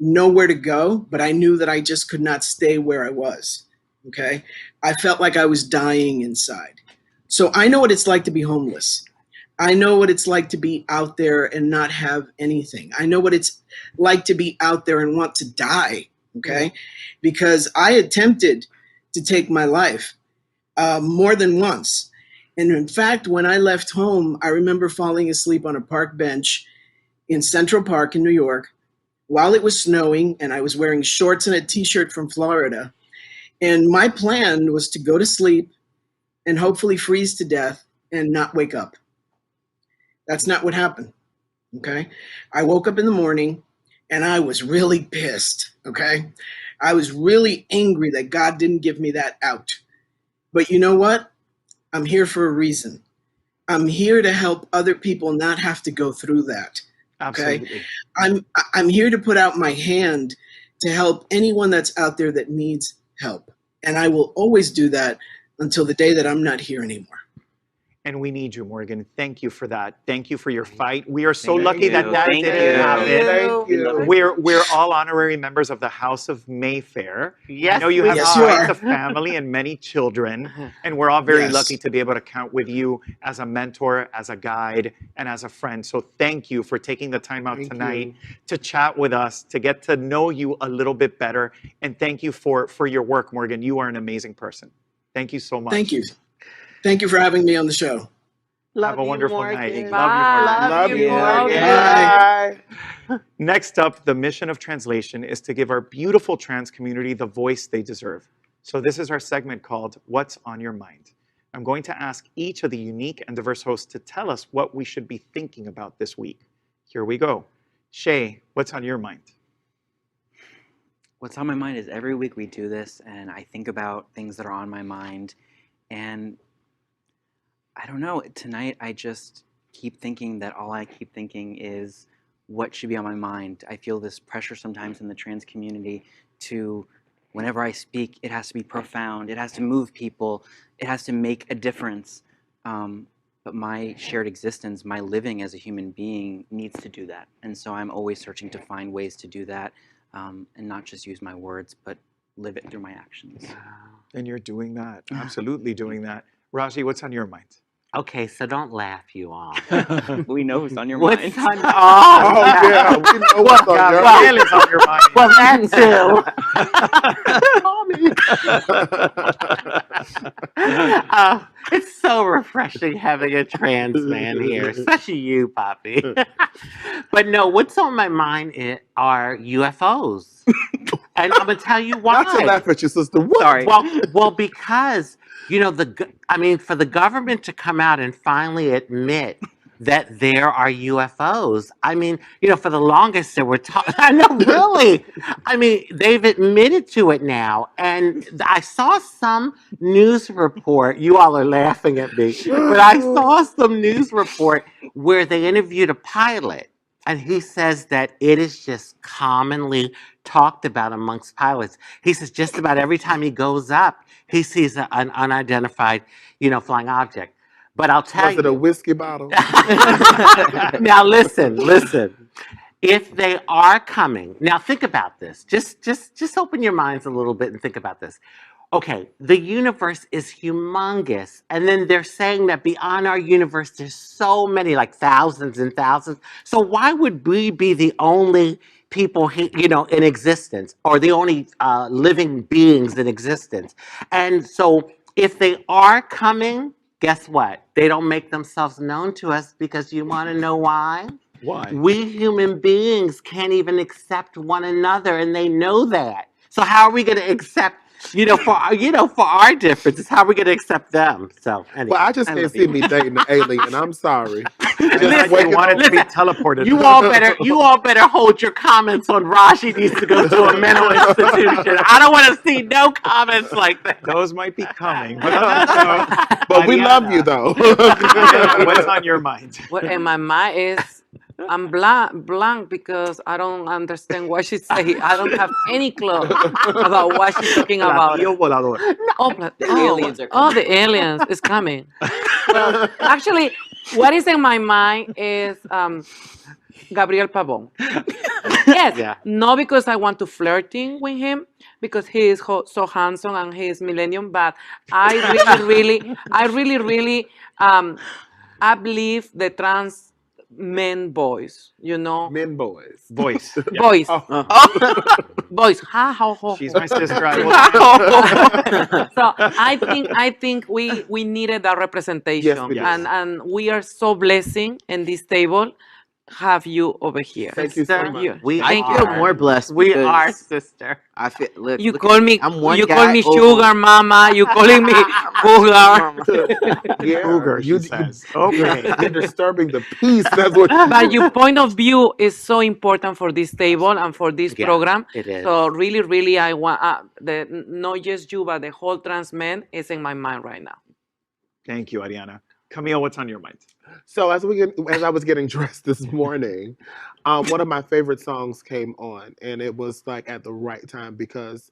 Speaker 9: nowhere to go, but I knew that I just could not stay where I was, okay? I felt like I was dying inside. So I know what it's like to be homeless. I know what it's like to be out there and not have anything. I know what it's like to be out there and want to die, okay? Because I attempted to take my life more than once. And in fact, when I left home, I remember falling asleep on a park bench in Central Park in New York while it was snowing, and I was wearing shorts and a t-shirt from Florida. And my plan was to go to sleep and hopefully freeze to death and not wake up. That's not what happened, okay? I woke up in the morning and I was really pissed, okay? I was really angry that God didn't give me that out. But you know what? I'm here for a reason. I'm here to help other people not have to go through that. Okay?
Speaker 1: Absolutely.
Speaker 9: I'm here to put out my hand to help anyone that's out there that needs help. And I will always do that until the day that I'm not here anymore.
Speaker 1: And we need you, Morgan. Thank you for that. Thank you for your fight. We are so
Speaker 5: Thank
Speaker 1: lucky
Speaker 5: you.
Speaker 1: that
Speaker 5: Thank
Speaker 1: didn't
Speaker 5: you.
Speaker 1: happen.
Speaker 3: Thank you.
Speaker 1: We're all honorary members of the House of Mayfair.
Speaker 4: Yes,
Speaker 1: I know you
Speaker 4: we
Speaker 1: have
Speaker 9: Yes, you
Speaker 1: quite
Speaker 9: are.
Speaker 1: the family and many children, and we're all very
Speaker 9: Yes.
Speaker 1: lucky to be able to count with you as a mentor, as a guide, and as a friend. So thank you for taking the time out
Speaker 3: Thank
Speaker 1: tonight to chat with us, to get to know you a little bit better, and thank you for your work, Morgan. You are an amazing person. Thank you so much.
Speaker 9: Thank you. Thank you for having me on the show.
Speaker 1: Have a
Speaker 4: you,
Speaker 1: wonderful
Speaker 4: Morgan.
Speaker 1: night.
Speaker 6: Bye.
Speaker 3: Love you, Morgan.
Speaker 9: Bye.
Speaker 3: Bye.
Speaker 1: Next up, the mission of Translation is to give our beautiful trans community the voice they deserve. So this is our segment called What's on Your Mind? I'm going to ask each of the unique and diverse hosts to tell us what we should be thinking about this week. Here we go. Shay, what's on your mind?
Speaker 5: What's on my mind is every week we do this, and I think about things that are on my mind. And I don't know, tonight I just keep thinking that all I keep thinking is what should be on my mind. I feel this pressure sometimes in the trans community to, whenever I speak, it has to be profound, it has to move people, it has to make a difference. But my shared existence, my living as a human being needs to do that. And so I'm always searching to find ways to do that, and not just use my words, but live it through my actions.
Speaker 1: And you're doing that, absolutely doing that. Rajee, what's on your mind?
Speaker 4: Okay, so don't laugh, you all.
Speaker 5: We know who's on your
Speaker 4: What's
Speaker 5: mind.
Speaker 4: on?
Speaker 3: Oh, yeah. We know what's on your
Speaker 1: Gabrielle is on your mind.
Speaker 4: Well, that too. It's so refreshing having a trans man here, especially you, Poppy. But no, what's on my mind are UFOs. And I'm gonna tell you why.
Speaker 3: Not to laugh at your sister. What?
Speaker 5: Sorry.
Speaker 4: Well, because for the government to come out and finally admit that there are UFOs. I mean, for the longest there were I know, really. I mean, they've admitted to it now. And I saw some news report. You all are laughing at me, but I saw some news report where they interviewed a pilot. And he says that it is just commonly talked about amongst pilots. He says just about every time he goes up, he sees an unidentified, flying object. But I'll tell
Speaker 3: Was it a
Speaker 4: you.
Speaker 3: whiskey bottle?
Speaker 4: Now listen. If they are coming, now think about this. Just open your minds a little bit and think about this. Okay, the universe is humongous, and then they're saying that beyond our universe, there's so many, like thousands and thousands. So why would we be the only people, in existence, or the only living beings in existence? And so, if they are coming, guess what? They don't make themselves known to us because you want to know why?
Speaker 1: Why?
Speaker 4: We human beings can't even accept one another, and they know that. So how are we going to accept? For our differences, how are we going to accept them? So anyway,
Speaker 3: Well, I just can't see me dating an alien. I'm sorry.
Speaker 1: It's like they wanted to be teleported.
Speaker 4: You all better hold your comments on Rajee needs to go to a mental institution. I don't want to see no comments like that.
Speaker 1: Those might be coming.
Speaker 3: But we love you, though.
Speaker 1: What's on your mind?
Speaker 6: What in my mind is I'm blank because I don't understand what she's saying. I don't have any clue about what she's talking about.
Speaker 1: Platillo volador.
Speaker 2: The aliens are
Speaker 6: Oh,
Speaker 2: coming.
Speaker 6: the aliens is coming. Well, actually, what is in my mind is Gabriel Pavon. Yes,
Speaker 4: Yeah.
Speaker 6: not because I want to flirting with him, because he is so handsome and he is millennium, but I really, I believe the trans men boys,
Speaker 3: Men boys.
Speaker 1: Voice.
Speaker 6: boys, boys.
Speaker 1: She's my sister.
Speaker 6: So I think we needed that representation,
Speaker 3: Yes, we did.
Speaker 6: and we are so blessing in this table have you over here.
Speaker 3: Thank you so
Speaker 4: Sister,
Speaker 3: much.
Speaker 4: We
Speaker 2: I
Speaker 4: are.
Speaker 2: feel more blessed.
Speaker 4: We
Speaker 2: because
Speaker 4: are, sister.
Speaker 2: I feel. Look,
Speaker 6: You
Speaker 2: look
Speaker 6: call
Speaker 2: at
Speaker 6: me
Speaker 2: I'm one
Speaker 6: you
Speaker 2: guy
Speaker 6: call me
Speaker 2: over-
Speaker 6: sugar mama. You calling me cougar.
Speaker 3: Yeah,
Speaker 1: Cougar, she
Speaker 3: you,
Speaker 1: says. Okay.
Speaker 3: you're disturbing the peace. That's what you
Speaker 6: But your point of view is so important for this table and for this
Speaker 4: Yeah,
Speaker 6: program.
Speaker 4: it is.
Speaker 6: So really, I want not just you, but the whole trans man is in my mind right now.
Speaker 1: Thank you, Ariana. Camille, what's on your mind?
Speaker 3: So as I was getting dressed this morning, one of my favorite songs came on, and it was like at the right time because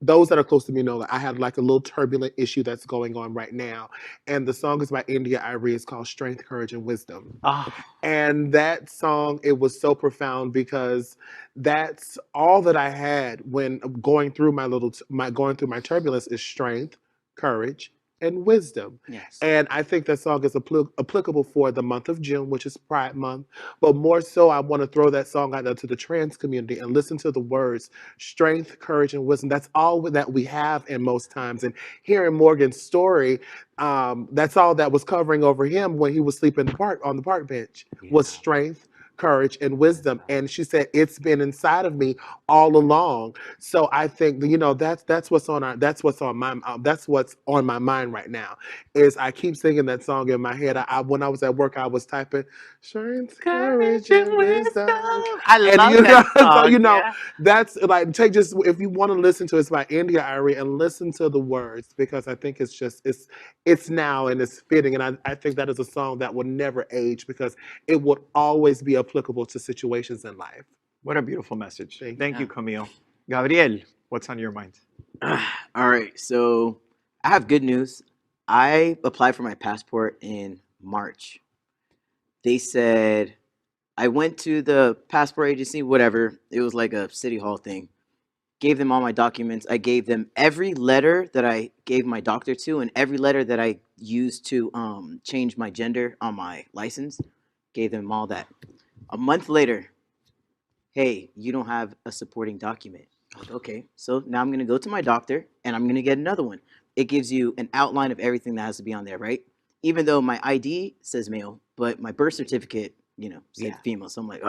Speaker 3: those that are close to me know that I had like a little turbulent issue that's going on right now, and the song is by India Irie. It's called "Strength, Courage, and Wisdom."
Speaker 4: Oh,
Speaker 3: And that song, it was so profound because that's all that I had when going through my turbulence is strength, courage, and wisdom.
Speaker 2: Yes.
Speaker 3: And I think that song is applicable for the month of June, which is Pride Month. But more so, I want to throw that song out there to the trans community and listen to the words strength, courage, and wisdom. That's all that we have in most times. And hearing Morgan's story, that's all that was covering over him when he was sleeping on the park bench was strength, courage, and wisdom. And she said, it's been inside of me all along. So I think, that's what's on my mind right now is I keep singing that song in my head. When I was at work, I was typing strength, courage, and wisdom.
Speaker 4: I love that
Speaker 3: So,
Speaker 4: song. Yeah.
Speaker 3: that's like, if you want to listen to it, it's by India Irie, and listen to the words because I think it's now and it's fitting. And I think that is a song that will never age because it would always be applicable to situations in life.
Speaker 1: What a beautiful message.
Speaker 3: Thank you.
Speaker 1: Thank you, Camille. Gabriel, what's on your mind?
Speaker 2: All right, so I have good news. I applied for my passport in March. They said I went to the passport agency, whatever. It was like a city hall thing. Gave them all my documents. I gave them every letter that I gave my doctor to and every letter that I used to change my gender on my license. Gave them all that. A month later, hey, you don't have a supporting document. Like, okay, so now I'm going to go to my doctor and I'm going to get another one. It gives you an outline of everything that has to be on there, right? Even though my ID says male, but my birth certificate, said female. So I'm like,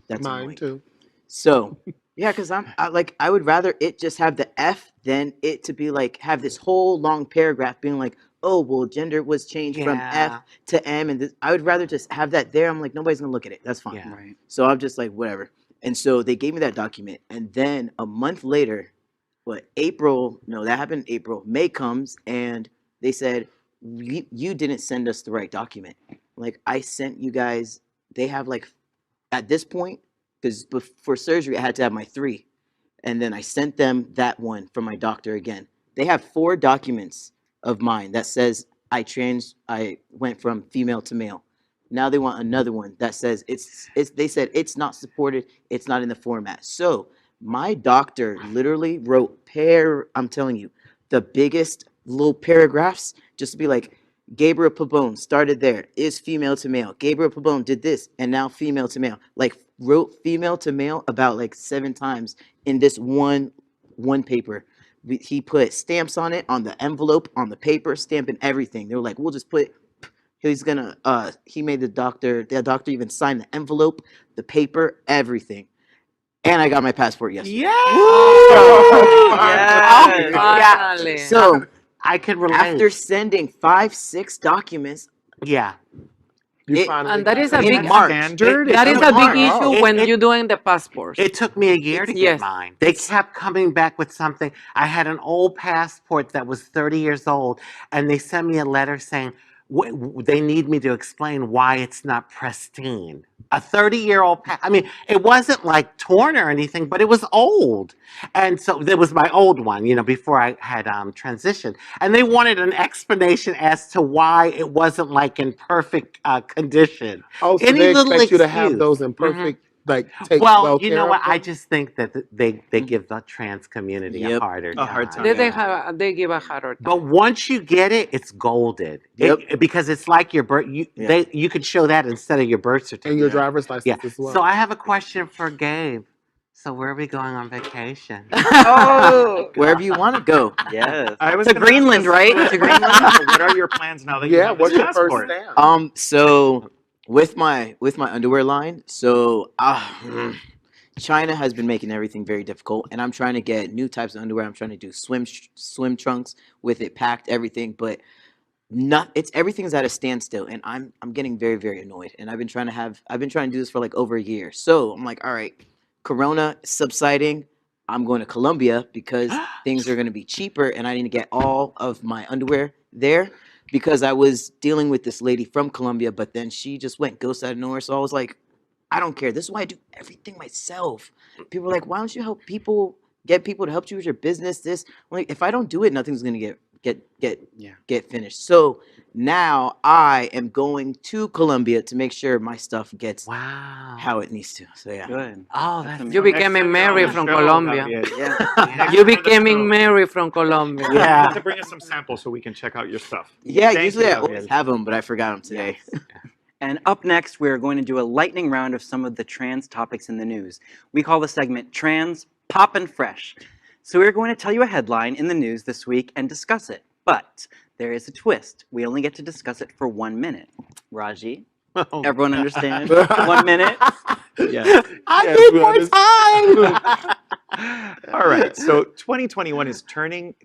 Speaker 2: that's
Speaker 3: Mine
Speaker 2: annoying.
Speaker 3: too.
Speaker 2: So, yeah, because I would rather it just have the F than it to be like, have this whole long paragraph being like, oh, well, gender was changed from F to M, and this, I would rather just have that there. I'm like, nobody's gonna look at it. That's fine.
Speaker 4: Yeah.
Speaker 5: Right.
Speaker 2: So I'm just like, whatever. And so they gave me that document, and then a month later, April? No, that happened in April. May comes, and they said, you didn't send us the right document. Like, I sent you guys. They have like, at this point, because for surgery I had to have my 3, and then I sent them that one from my doctor again. They have 4 documents of mine that says I went from female to male. Now they want another one that says they said it's not supported, it's not in the format. So my doctor literally wrote I'm telling you, the biggest little paragraphs just to be like, Gabriel Pabon started there, is female to male. Gabriel Pabon did this, and now female to male. Like, wrote female to male about like 7 times in this one paper. He put stamps on it, on the envelope, on the paper, stamping everything. They were like, we'll just put, he made the doctor even signed the envelope, the paper, everything. And I got my passport yesterday.
Speaker 6: Finally.
Speaker 2: So
Speaker 4: I could relate.
Speaker 2: after sending 5-6 documents,
Speaker 4: yeah.
Speaker 6: And that is a
Speaker 2: in
Speaker 6: big
Speaker 2: March.
Speaker 1: standard.
Speaker 6: That is a big
Speaker 2: March.
Speaker 6: issue when you're doing the passports.
Speaker 4: It took me a year to get
Speaker 6: Yes.
Speaker 4: mine. They kept coming back with something. I had an old passport that was 30 years old, and they sent me a letter saying they need me to explain why it's not pristine. A 30-year-old I mean, it wasn't like torn or anything, but it was old. And so there was my old one, before I had transitioned. And they wanted an explanation as to why it wasn't like in perfect condition.
Speaker 3: Oh, so
Speaker 4: Any
Speaker 3: they
Speaker 4: little
Speaker 3: expect you to have
Speaker 4: excuse.
Speaker 3: those in perfect, like, take
Speaker 4: Well, you
Speaker 3: care
Speaker 4: know
Speaker 3: of
Speaker 4: what? I
Speaker 3: them?
Speaker 4: just think that they give the trans community a
Speaker 2: Yep.
Speaker 4: harder
Speaker 1: A hard
Speaker 4: time.
Speaker 1: time.
Speaker 6: They give a harder time.
Speaker 4: But once you get it, it's golden.
Speaker 2: Yep.
Speaker 4: Because it's like your birth. You could show that instead of your birth certificate.
Speaker 3: And your driver's license
Speaker 4: Yeah.
Speaker 3: as well.
Speaker 4: So I have a question for Gabe. So where are we going on vacation?
Speaker 5: Oh,
Speaker 2: Wherever you want to go.
Speaker 5: yes.
Speaker 1: I was
Speaker 5: To
Speaker 1: gonna ask
Speaker 5: Greenland,
Speaker 1: us-
Speaker 5: right? To Greenland.
Speaker 1: What are your plans now that you
Speaker 3: Yeah,
Speaker 1: have
Speaker 3: what's
Speaker 1: this
Speaker 3: your first
Speaker 1: passport?
Speaker 3: stamp?
Speaker 2: So with my underwear line, so China has been making everything very difficult, and I'm trying to get new types of underwear. I'm trying to do swim trunks with it packed, everything, but everything's at a standstill, and I'm getting very, very annoyed. And I've been trying to do this for like over a year. So I'm like, all right, Corona subsiding, I'm going to Colombia because things are going to be cheaper, and I need to get all of my underwear there because I was dealing with this lady from Colombia, but then she just went ghost out of nowhere. So I was like, I don't care. This is why I do everything myself. People are like, why don't you get people to help you with your business? This, like, if I don't do it, nothing's gonna get finished. So now I am going to Colombia to make sure my stuff gets how it needs to. So yeah.
Speaker 5: Good.
Speaker 4: Oh,
Speaker 5: That's
Speaker 4: that's
Speaker 5: amazing.
Speaker 6: You became
Speaker 1: Next time you're
Speaker 6: Mary
Speaker 1: on the
Speaker 6: from
Speaker 1: show,
Speaker 6: Colombia.
Speaker 1: that'll be it.
Speaker 2: Yeah.
Speaker 6: You became Mary from Colombia.
Speaker 1: You
Speaker 4: Yeah.
Speaker 1: have to bring us some samples so we can check out your stuff.
Speaker 2: Yeah,
Speaker 1: Thank
Speaker 2: usually
Speaker 1: you,
Speaker 2: I
Speaker 1: Gabriel.
Speaker 2: always have them, but I forgot them today.
Speaker 5: And up next, we're going to do a lightning round of some of the trans topics in the news. We call the segment Trans Poppin' Fresh. So we're going to tell you a headline in the news this week and discuss it. But there is a twist. We only get to discuss it for 1 minute. Rajee, everyone understand? 1 minute?
Speaker 1: Yes.
Speaker 4: I
Speaker 3: Yes,
Speaker 4: need
Speaker 3: we
Speaker 4: more time.
Speaker 1: All right. So 2021 is turning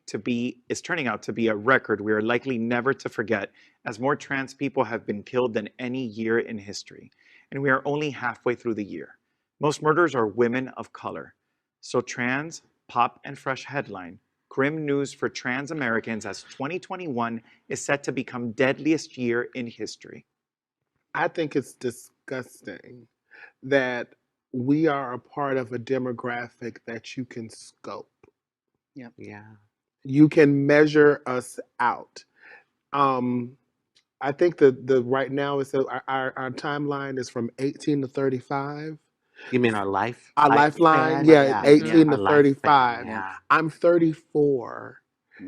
Speaker 1: out to be a record we are likely never to forget, as more trans people have been killed than any year in history. And we are only halfway through the year. Most murders are women of color. So Trans Pop and Fresh headline: grim news for trans Americans as 2021 is set to become deadliest year in history.
Speaker 3: I think it's disgusting that we are a part of a demographic that you can scope.
Speaker 4: Yeah.
Speaker 3: You can measure us out. I think the right now is our timeline is from 18 to 35.
Speaker 4: You mean our life?
Speaker 3: Our lifeline, yeah, 18 to 35.
Speaker 4: Yeah.
Speaker 3: I'm 34.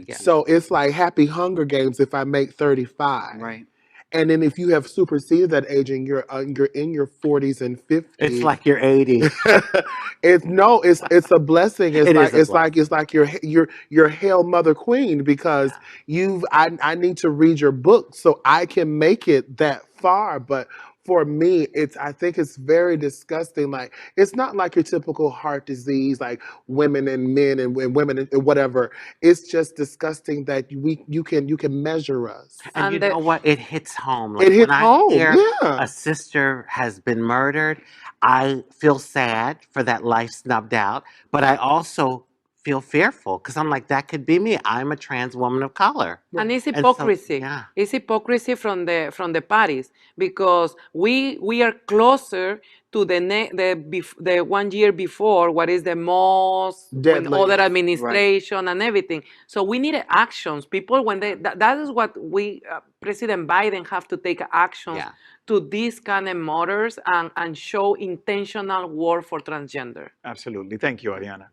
Speaker 5: Yeah.
Speaker 3: So it's like happy Hunger Games if I make 35.
Speaker 5: Right.
Speaker 3: And then if you have superseded that age and you're in your 40s and 50s,
Speaker 4: It's like you're 80.
Speaker 3: it's a blessing.
Speaker 4: It is a
Speaker 3: It's like you're Hail Mother Queen because I need to read your book so I can make it that far. But for me, I think it's very disgusting. Like, it's not like your typical heart disease, like women and men and women and whatever. It's just disgusting that you can measure us.
Speaker 4: And
Speaker 6: And
Speaker 4: you
Speaker 6: the,
Speaker 4: know what? It hits home.
Speaker 3: It
Speaker 4: Like when
Speaker 3: hits
Speaker 4: I
Speaker 3: home,
Speaker 4: hear
Speaker 3: yeah.
Speaker 4: a sister has been murdered, I feel sad for that life snubbed out, but I also feel fearful because I'm like, that could be me. I'm a trans woman of color.
Speaker 6: and it's
Speaker 4: And so,
Speaker 6: hypocrisy.
Speaker 4: yeah.
Speaker 6: It's hypocrisy from the parties because we are closer to the 1 year before what is the most when
Speaker 3: Deadly.
Speaker 6: other administration and everything. So we need actions. People when that is what we President Biden have to take actions
Speaker 4: Yeah.
Speaker 6: to these kind of murders and show intentional war for transgender.
Speaker 1: Absolutely. Thank you, Ariana.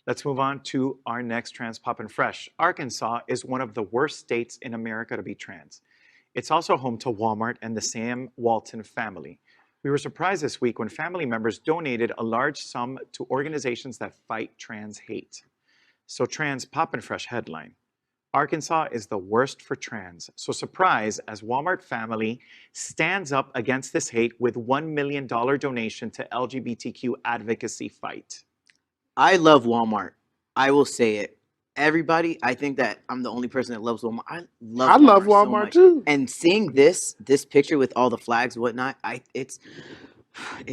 Speaker 1: Let's move on to our next Trans Pop and Fresh. Arkansas is one of the worst states in America to be trans. It's also home to Walmart and the Sam Walton family. We were surprised this week when family members donated a large sum to organizations that fight trans hate. So, Trans Pop and Fresh headline: Arkansas is the worst for trans. So, surprise as Walmart family stands up against this hate with $1 million donation to LGBTQ advocacy fight.
Speaker 2: I love Walmart. I will say it. Everybody, I think that I'm the only person that loves Walmart. I love
Speaker 3: Walmart
Speaker 2: so much.
Speaker 3: too.
Speaker 2: And seeing this picture with all the flags and whatnot, it's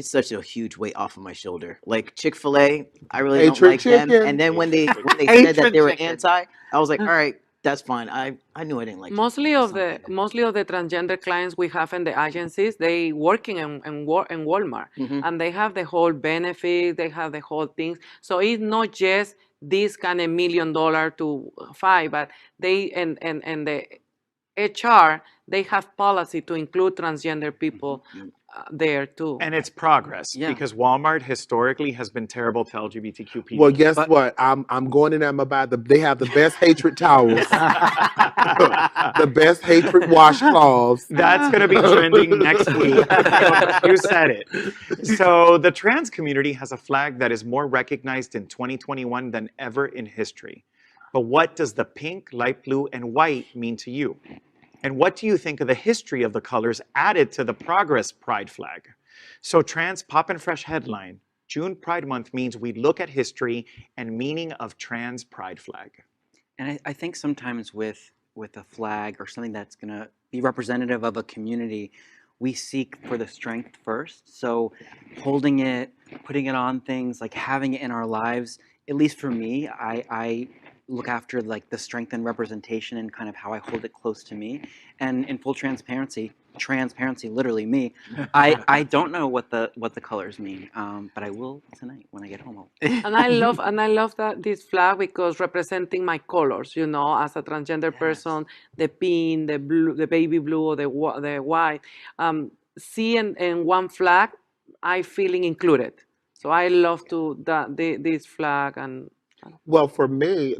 Speaker 2: such a huge weight off of my shoulder. Like Chick-fil-A, I really don't
Speaker 3: Hatred
Speaker 2: like them.
Speaker 3: chicken.
Speaker 2: And then when they said that
Speaker 4: Hatred
Speaker 2: they were
Speaker 4: chicken.
Speaker 2: anti, I was like, all right, that's fine. I knew I didn't like
Speaker 6: Mostly
Speaker 2: chicken.
Speaker 6: of the transgender clients we have in the agencies, they working in Walmart,
Speaker 2: Mhm.
Speaker 6: and they have the whole benefits, they have the whole things. So it's not just this kind of $1 million to fight, but they and the HR they have policy to include transgender people there too.
Speaker 1: And it's progress
Speaker 5: Yeah.
Speaker 1: because Walmart historically has been terrible to LGBTQ people.
Speaker 3: Well, guess
Speaker 5: But-
Speaker 3: what? I'm going in there. I'm about they have the best hatred towels, the best hatred washcloths.
Speaker 1: That's going to be trending next week. You said it. So, the trans community has a flag that is more recognized in 2021 than ever in history. But what does the pink, light blue, and white mean to you? And what do you think of the history of the colors added to the Progress Pride flag? So, Trans Pop and Fresh headline: June Pride Month means we look at history and meaning of trans pride flag.
Speaker 5: And I think sometimes with a flag or something that's going to be representative of a community, we seek for the strength first. So holding it, putting it on things, like having it in our lives, at least for me, I look after like the strength and representation and kind of how I hold it close to me. And in full transparency, literally me, I don't know what the colors mean, but I will tonight when I get home.
Speaker 6: And I love that this flag because representing my colors, you know, as a transgender person, the pink, the blue, the baby blue, or the white. Seeing in one flag, I feeling included. So I love this flag and.
Speaker 3: Well, for me,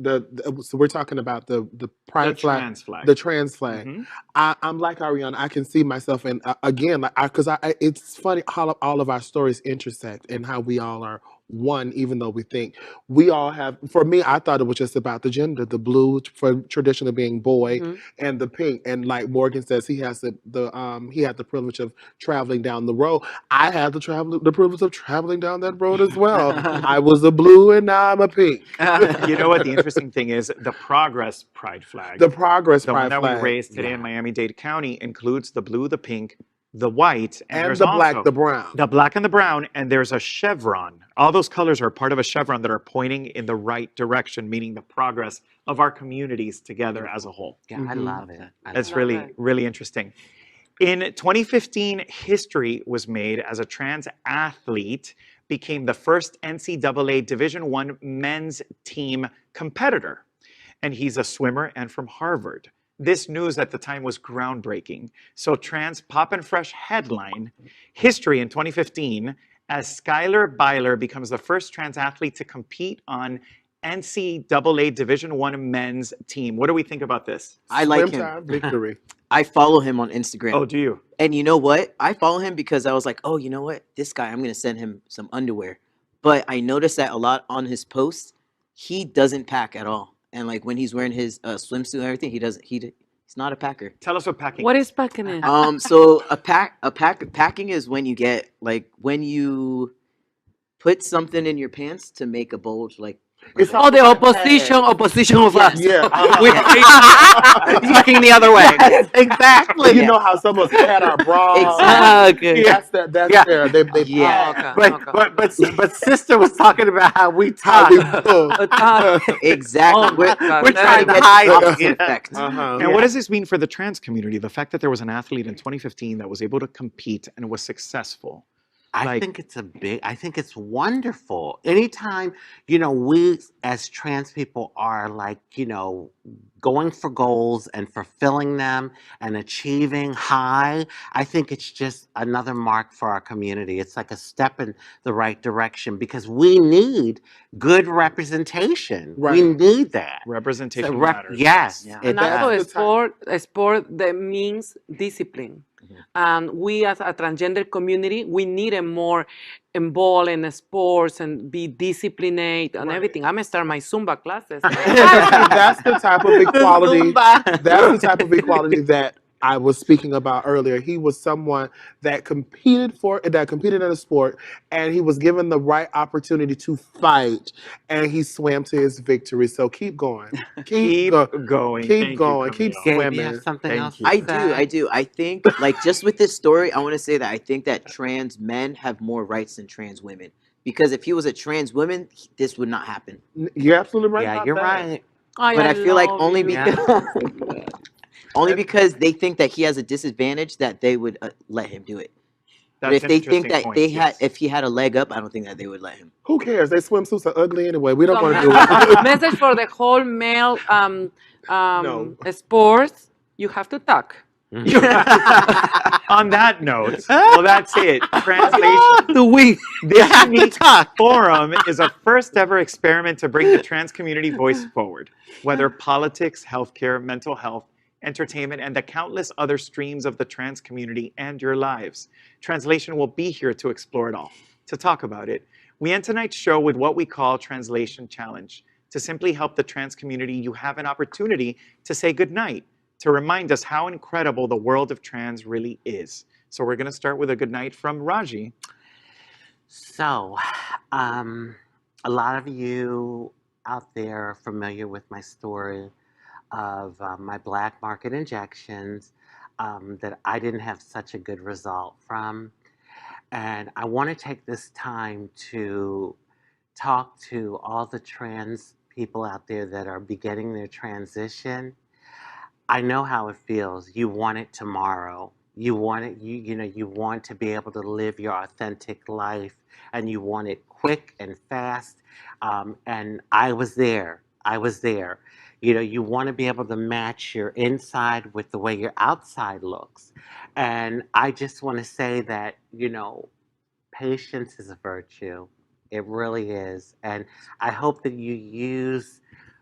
Speaker 3: so we're talking about the pride flag,
Speaker 1: trans flag.
Speaker 3: the trans flag.
Speaker 1: Mhm.
Speaker 3: I'm like Ariana. I can see myself in again, like because it's funny how all of our stories intersect and how we all are one, even though we think we all have. For me, I thought it was just about the gender, the blue for traditionally being boy,
Speaker 6: Mhm.
Speaker 3: and the pink. And like Morgan says, he has he had the privilege of traveling down the road. I had the privilege of traveling down that road as well. I was a blue and now I'm a pink.
Speaker 1: You know what the interesting thing is? The Progress Pride flag,
Speaker 3: The Progress
Speaker 1: the one
Speaker 3: Pride
Speaker 1: that
Speaker 3: flag.
Speaker 1: we raised today in Miami-Dade County, includes the blue, the pink, the white,
Speaker 3: And
Speaker 1: there's
Speaker 3: the black,
Speaker 1: also
Speaker 3: the brown.
Speaker 1: the black and the brown, and there's a chevron. All those colors are part of a chevron that are pointing in the right direction, meaning the progress of our communities together as a whole.
Speaker 4: Yeah, I love it.
Speaker 1: That's
Speaker 6: love
Speaker 1: really,
Speaker 6: it.
Speaker 1: really interesting. In 2015, history was made as a trans athlete became the first NCAA Division I men's team competitor. And he's a swimmer and from Harvard. This news at the time was groundbreaking. So, Trans Pop and Fresh headline: History in 2015 as Skylar Byler becomes the first trans athlete to compete on NCAA Division I men's team. What do we think about this?
Speaker 2: I like
Speaker 3: Swim
Speaker 2: him.
Speaker 3: time victory.
Speaker 2: I follow him on Instagram.
Speaker 1: Oh, do you?
Speaker 2: And you know what? I follow him because I was like, oh, you know what? This guy, I'm going to send him some underwear. But I noticed that a lot on his posts, he doesn't pack at all. And like when he's wearing his swimsuit and everything, he He's not a packer.
Speaker 1: Tell us what packing
Speaker 6: What
Speaker 1: is.
Speaker 6: is packing in?
Speaker 2: So packing is when you get like when you put something in your pants to make a bulge like.
Speaker 3: It's
Speaker 6: Oh, the opposition of us.
Speaker 3: Yeah.
Speaker 5: Looking the other way.
Speaker 4: Exactly.
Speaker 3: You know how some of us pat our bras.
Speaker 2: Exactly.
Speaker 6: Okay.
Speaker 3: That's
Speaker 4: Yeah.
Speaker 3: there. They
Speaker 2: Yeah.
Speaker 4: But sister was talking about how we
Speaker 3: how we
Speaker 4: talk.
Speaker 3: pull.
Speaker 2: Exactly.
Speaker 6: Oh my God.
Speaker 4: We're trying to
Speaker 2: Get
Speaker 4: hide
Speaker 2: opposite
Speaker 4: it.
Speaker 2: effect.
Speaker 3: Uh-huh.
Speaker 1: And what does this mean for the trans community? The fact that there was an athlete in 2015 that was able to compete and was successful.
Speaker 4: I think it's wonderful. Anytime, we as trans people are like, going for goals and fulfilling them and achieving high, I think it's just another mark for our community. It's like a step in the right direction because we need good representation. We
Speaker 3: Right.
Speaker 4: need that.
Speaker 1: Representation matters.
Speaker 4: Yes.
Speaker 5: Yeah.
Speaker 4: It
Speaker 6: And also
Speaker 4: does.
Speaker 6: a sport that means discipline. And we as a transgender community, we need a more involved in the sports and be disciplined and everything. I'm gonna start my Zumba classes.
Speaker 3: That's the type of equality.
Speaker 4: Zumba.
Speaker 3: That's the type of equality that I was speaking about earlier. He was someone that competed in a sport, and he was given the right opportunity to fight, and he swam to his victory. So keep going.
Speaker 1: Keep going.
Speaker 3: Keep
Speaker 1: Thank you,
Speaker 3: going. Keep
Speaker 1: Camille.
Speaker 4: Gabe, you
Speaker 3: swimming.
Speaker 4: have something
Speaker 1: Thank
Speaker 4: else
Speaker 1: you.
Speaker 4: to say?
Speaker 2: I do. I think, like, just with this story, I want to say that I think that trans men have more rights than trans women. Because if he was a trans woman, this would not happen.
Speaker 3: You're absolutely right.
Speaker 4: Yeah,
Speaker 3: about
Speaker 4: you're
Speaker 3: that.
Speaker 4: right.
Speaker 2: But I feel like only
Speaker 6: you.
Speaker 2: because only because they think that he has a disadvantage that they would let him do it. But
Speaker 1: That's
Speaker 2: if they
Speaker 1: an
Speaker 2: think
Speaker 1: interesting
Speaker 2: that they
Speaker 1: point, yes.
Speaker 2: if he had a leg up, I don't think that they would let him.
Speaker 3: Who cares? They swimsuits are ugly anyway. We don't
Speaker 6: So
Speaker 3: want to do it.
Speaker 6: message for the whole male
Speaker 3: No.
Speaker 6: sports, you have to talk.
Speaker 1: On that note, well, that's it. Translation.
Speaker 6: To win.
Speaker 1: This unique forum is a first ever experiment to bring the trans community voice forward, whether politics, healthcare, mental health, entertainment, and the countless other streams of the trans community and your lives. Translation will be here to explore it all. To talk about it, we end tonight's show with what we call Translation Challenge. To simply help the trans community, you have an opportunity to say goodnight, to remind us how incredible the world of trans really is. So we're going to start with a goodnight from Rajee.
Speaker 4: So, a lot of you out there are familiar with my story of my black market injections that I didn't have such a good result from. And I want to take this time to talk to all the trans people out there that are beginning their transition. I know how it feels. You want it tomorrow. You want it, you want to be able to live your authentic life, and you want it quick and fast. And I was there. You want to be able to match your inside with the way your outside looks. And I just want to say that, patience is a virtue. It really is. And I hope that you use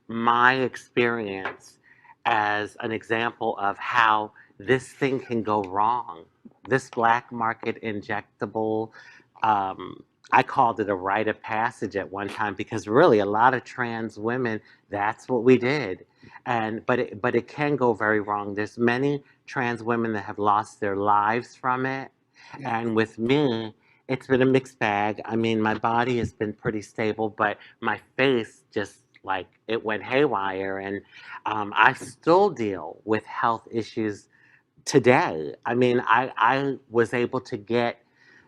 Speaker 4: my experience as an example of how this thing can go wrong. This black market injectable, I called it a rite of passage at one time because really a lot of trans women, that's what we did. But it can go very wrong. There's many trans women that have lost their lives from it. And with me, it's been a mixed bag. I mean, my body has been pretty stable, but my face just like it went haywire. And I still deal with health issues today. I mean, I was able to get,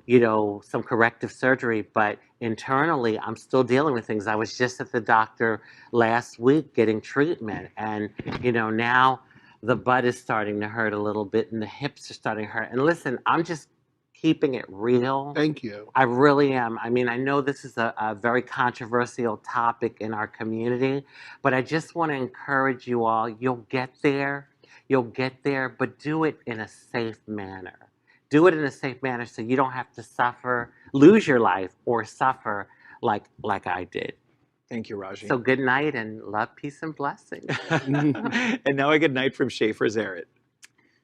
Speaker 4: some corrective surgery, but internally I'm still dealing with things. I was just at the doctor last week getting treatment, and, now the butt is starting to hurt a little bit and the hips are starting to hurt. And listen, I'm just keeping it real.
Speaker 3: Thank you.
Speaker 4: I really am. I mean, I know this is a very controversial topic in our community, but I just want to encourage you all. You'll get there, but do it in a safe manner. Do it in a safe manner so you don't have to lose your life, or suffer like I did.
Speaker 1: Thank you, Rajee.
Speaker 4: So good night and love, peace, and blessings.
Speaker 1: And now a good night from Schaffer Zaret.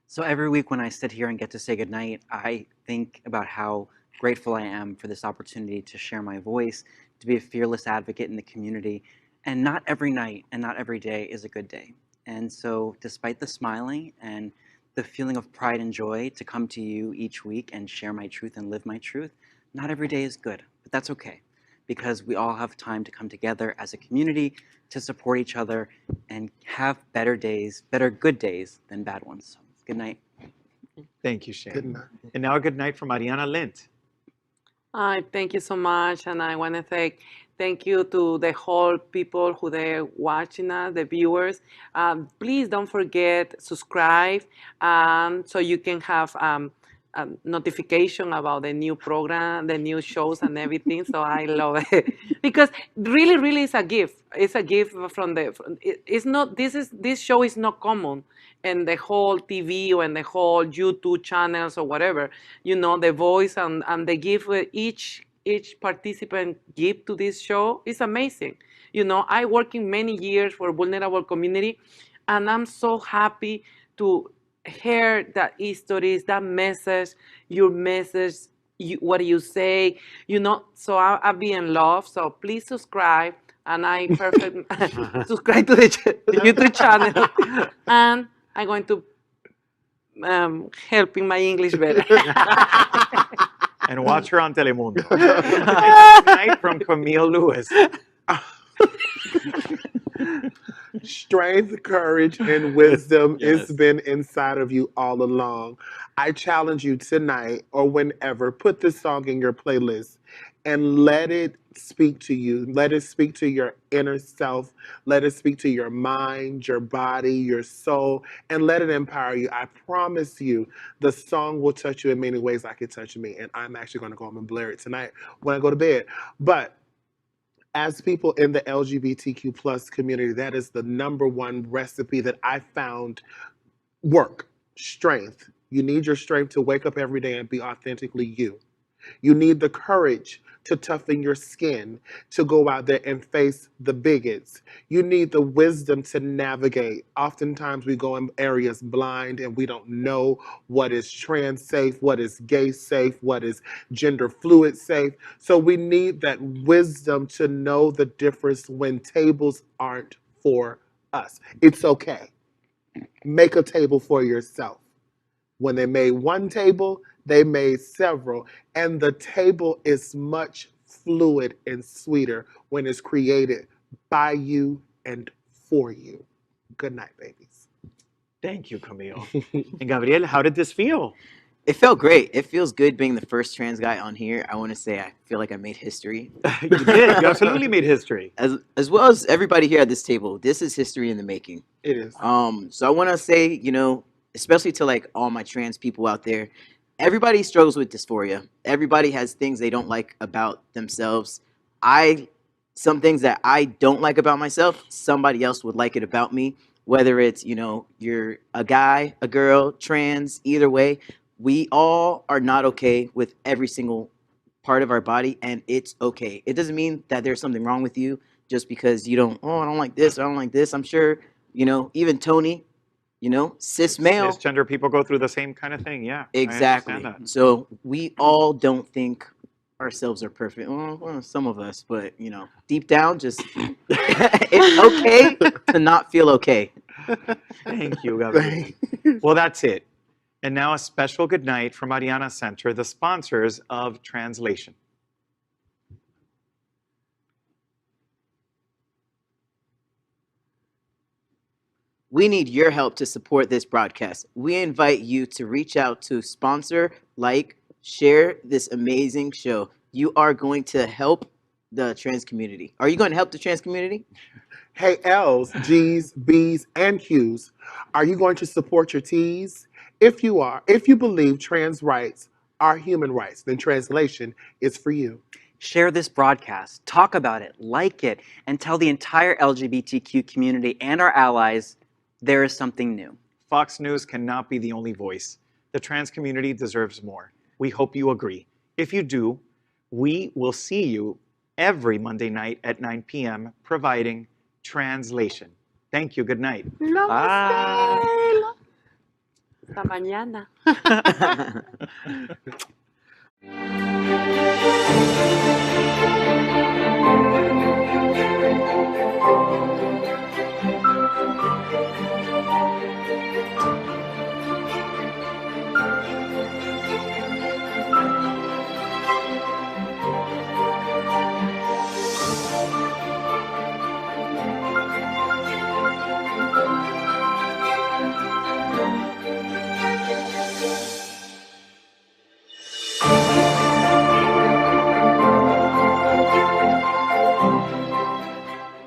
Speaker 5: So every week when I sit here and get to say goodnight, I think about how grateful I am for this opportunity to share my voice, to be a fearless advocate in the community. And not every night and not every day is a good day. And so, despite the smiling and the feeling of pride and joy to come to you each week and share my truth and live my truth, not every day is good, but that's okay, because we all have time to come together as a community to support each other and have better days, better good days than bad ones. So, good night.
Speaker 1: Thank you, Shane.
Speaker 3: Good night.
Speaker 1: And now a good night from Ariana Lint.
Speaker 6: Thank you so much, and I want to say thank you to the whole people who they're watching us, the viewers. Please don't forget subscribe, so you can have a notification about the new program, the new shows, and everything. So I love it because really, really, it's a gift. It's a gift from the. It's not. This show is not common. And the whole TV and the whole YouTube channels or whatever, you know, the voice and the gift each participant give to this show is amazing. You know, I work in many years for vulnerable community, and I'm so happy to hear that histories, that message, your message, what you say, you know. So I'll be in love. So please subscribe, and I subscribe to the YouTube channel, and I'm going to help in my English better.
Speaker 1: And watch her on Telemundo. Good night from Camille Lewis.
Speaker 3: Strength, courage, and wisdom has been inside of you all along. I challenge you tonight or whenever, put this song in your playlist and let it speak to you. Let it speak to your inner self. Let it speak to your mind, your body, your soul, and let it empower you. I promise you, the song will touch you in many ways like it touched me. And I'm actually going to go home and blare it tonight when I go to bed. But as people in the LGBTQ plus community, that is the #1 recipe that I found work. Strength. You need your strength to wake up every day and be authentically you. You need the courage to toughen your skin, to go out there and face the bigots. You need the wisdom to navigate. Oftentimes we go in areas blind and we don't know what is trans safe, what is gay safe, what is gender fluid safe. So we need that wisdom to know the difference when tables aren't for us. It's okay. Make a table for yourself. When they made one table, they made several, and the table is much fluid and sweeter when it's created by you and for you. Good night, babies.
Speaker 1: Thank you, Camille. And Gabriel, how did this feel?
Speaker 2: It felt great. It feels good being the first trans guy on here. I want to say I feel like I made history.
Speaker 1: You did. You absolutely made history.
Speaker 2: As well as everybody here at this table. This is history in the making.
Speaker 3: It is.
Speaker 2: So I want to say, you know, especially to like all my trans people out there, everybody struggles with dysphoria. Everybody has things they don't like about themselves. Some things that I don't like about myself, somebody else would like it about me. Whether it's, you know, you're a guy, a girl, trans, either way, we all are not okay with every single part of our body, and it's okay. It doesn't mean that there's something wrong with you just because you don't, I don't like this, I don't like this. I'm sure, you know, even Tony, you know, cis male.
Speaker 1: Cisgender people go through the same kind of thing, yeah.
Speaker 2: Exactly.
Speaker 1: I understand that.
Speaker 2: So we all don't think ourselves are perfect. Well, some of us, but, you know, deep down, just it's okay to not feel okay.
Speaker 1: Thank you, Gabriel. Well, that's it. And now a special good night from Ariana Center, the sponsors of TRANSlation.
Speaker 2: We need your help to support this broadcast. We invite you to reach out to sponsor, like, share this amazing show. You are going to help the trans community. Are you going to help the trans community?
Speaker 3: Hey, L's, G's, B's, and Q's, are you going to support your T's? If you are, if you believe trans rights are human rights, then TRANSlation is for you.
Speaker 5: Share this broadcast, talk about it, like it, and tell the entire LGBTQ community and our allies there is something new.
Speaker 1: Fox News cannot be the only voice. The trans community deserves more. We hope you agree. If you do, we will see you every Monday night at 9 p.m. providing TRANSlation. Thank you. Good night.
Speaker 6: Bye. Hasta mañana.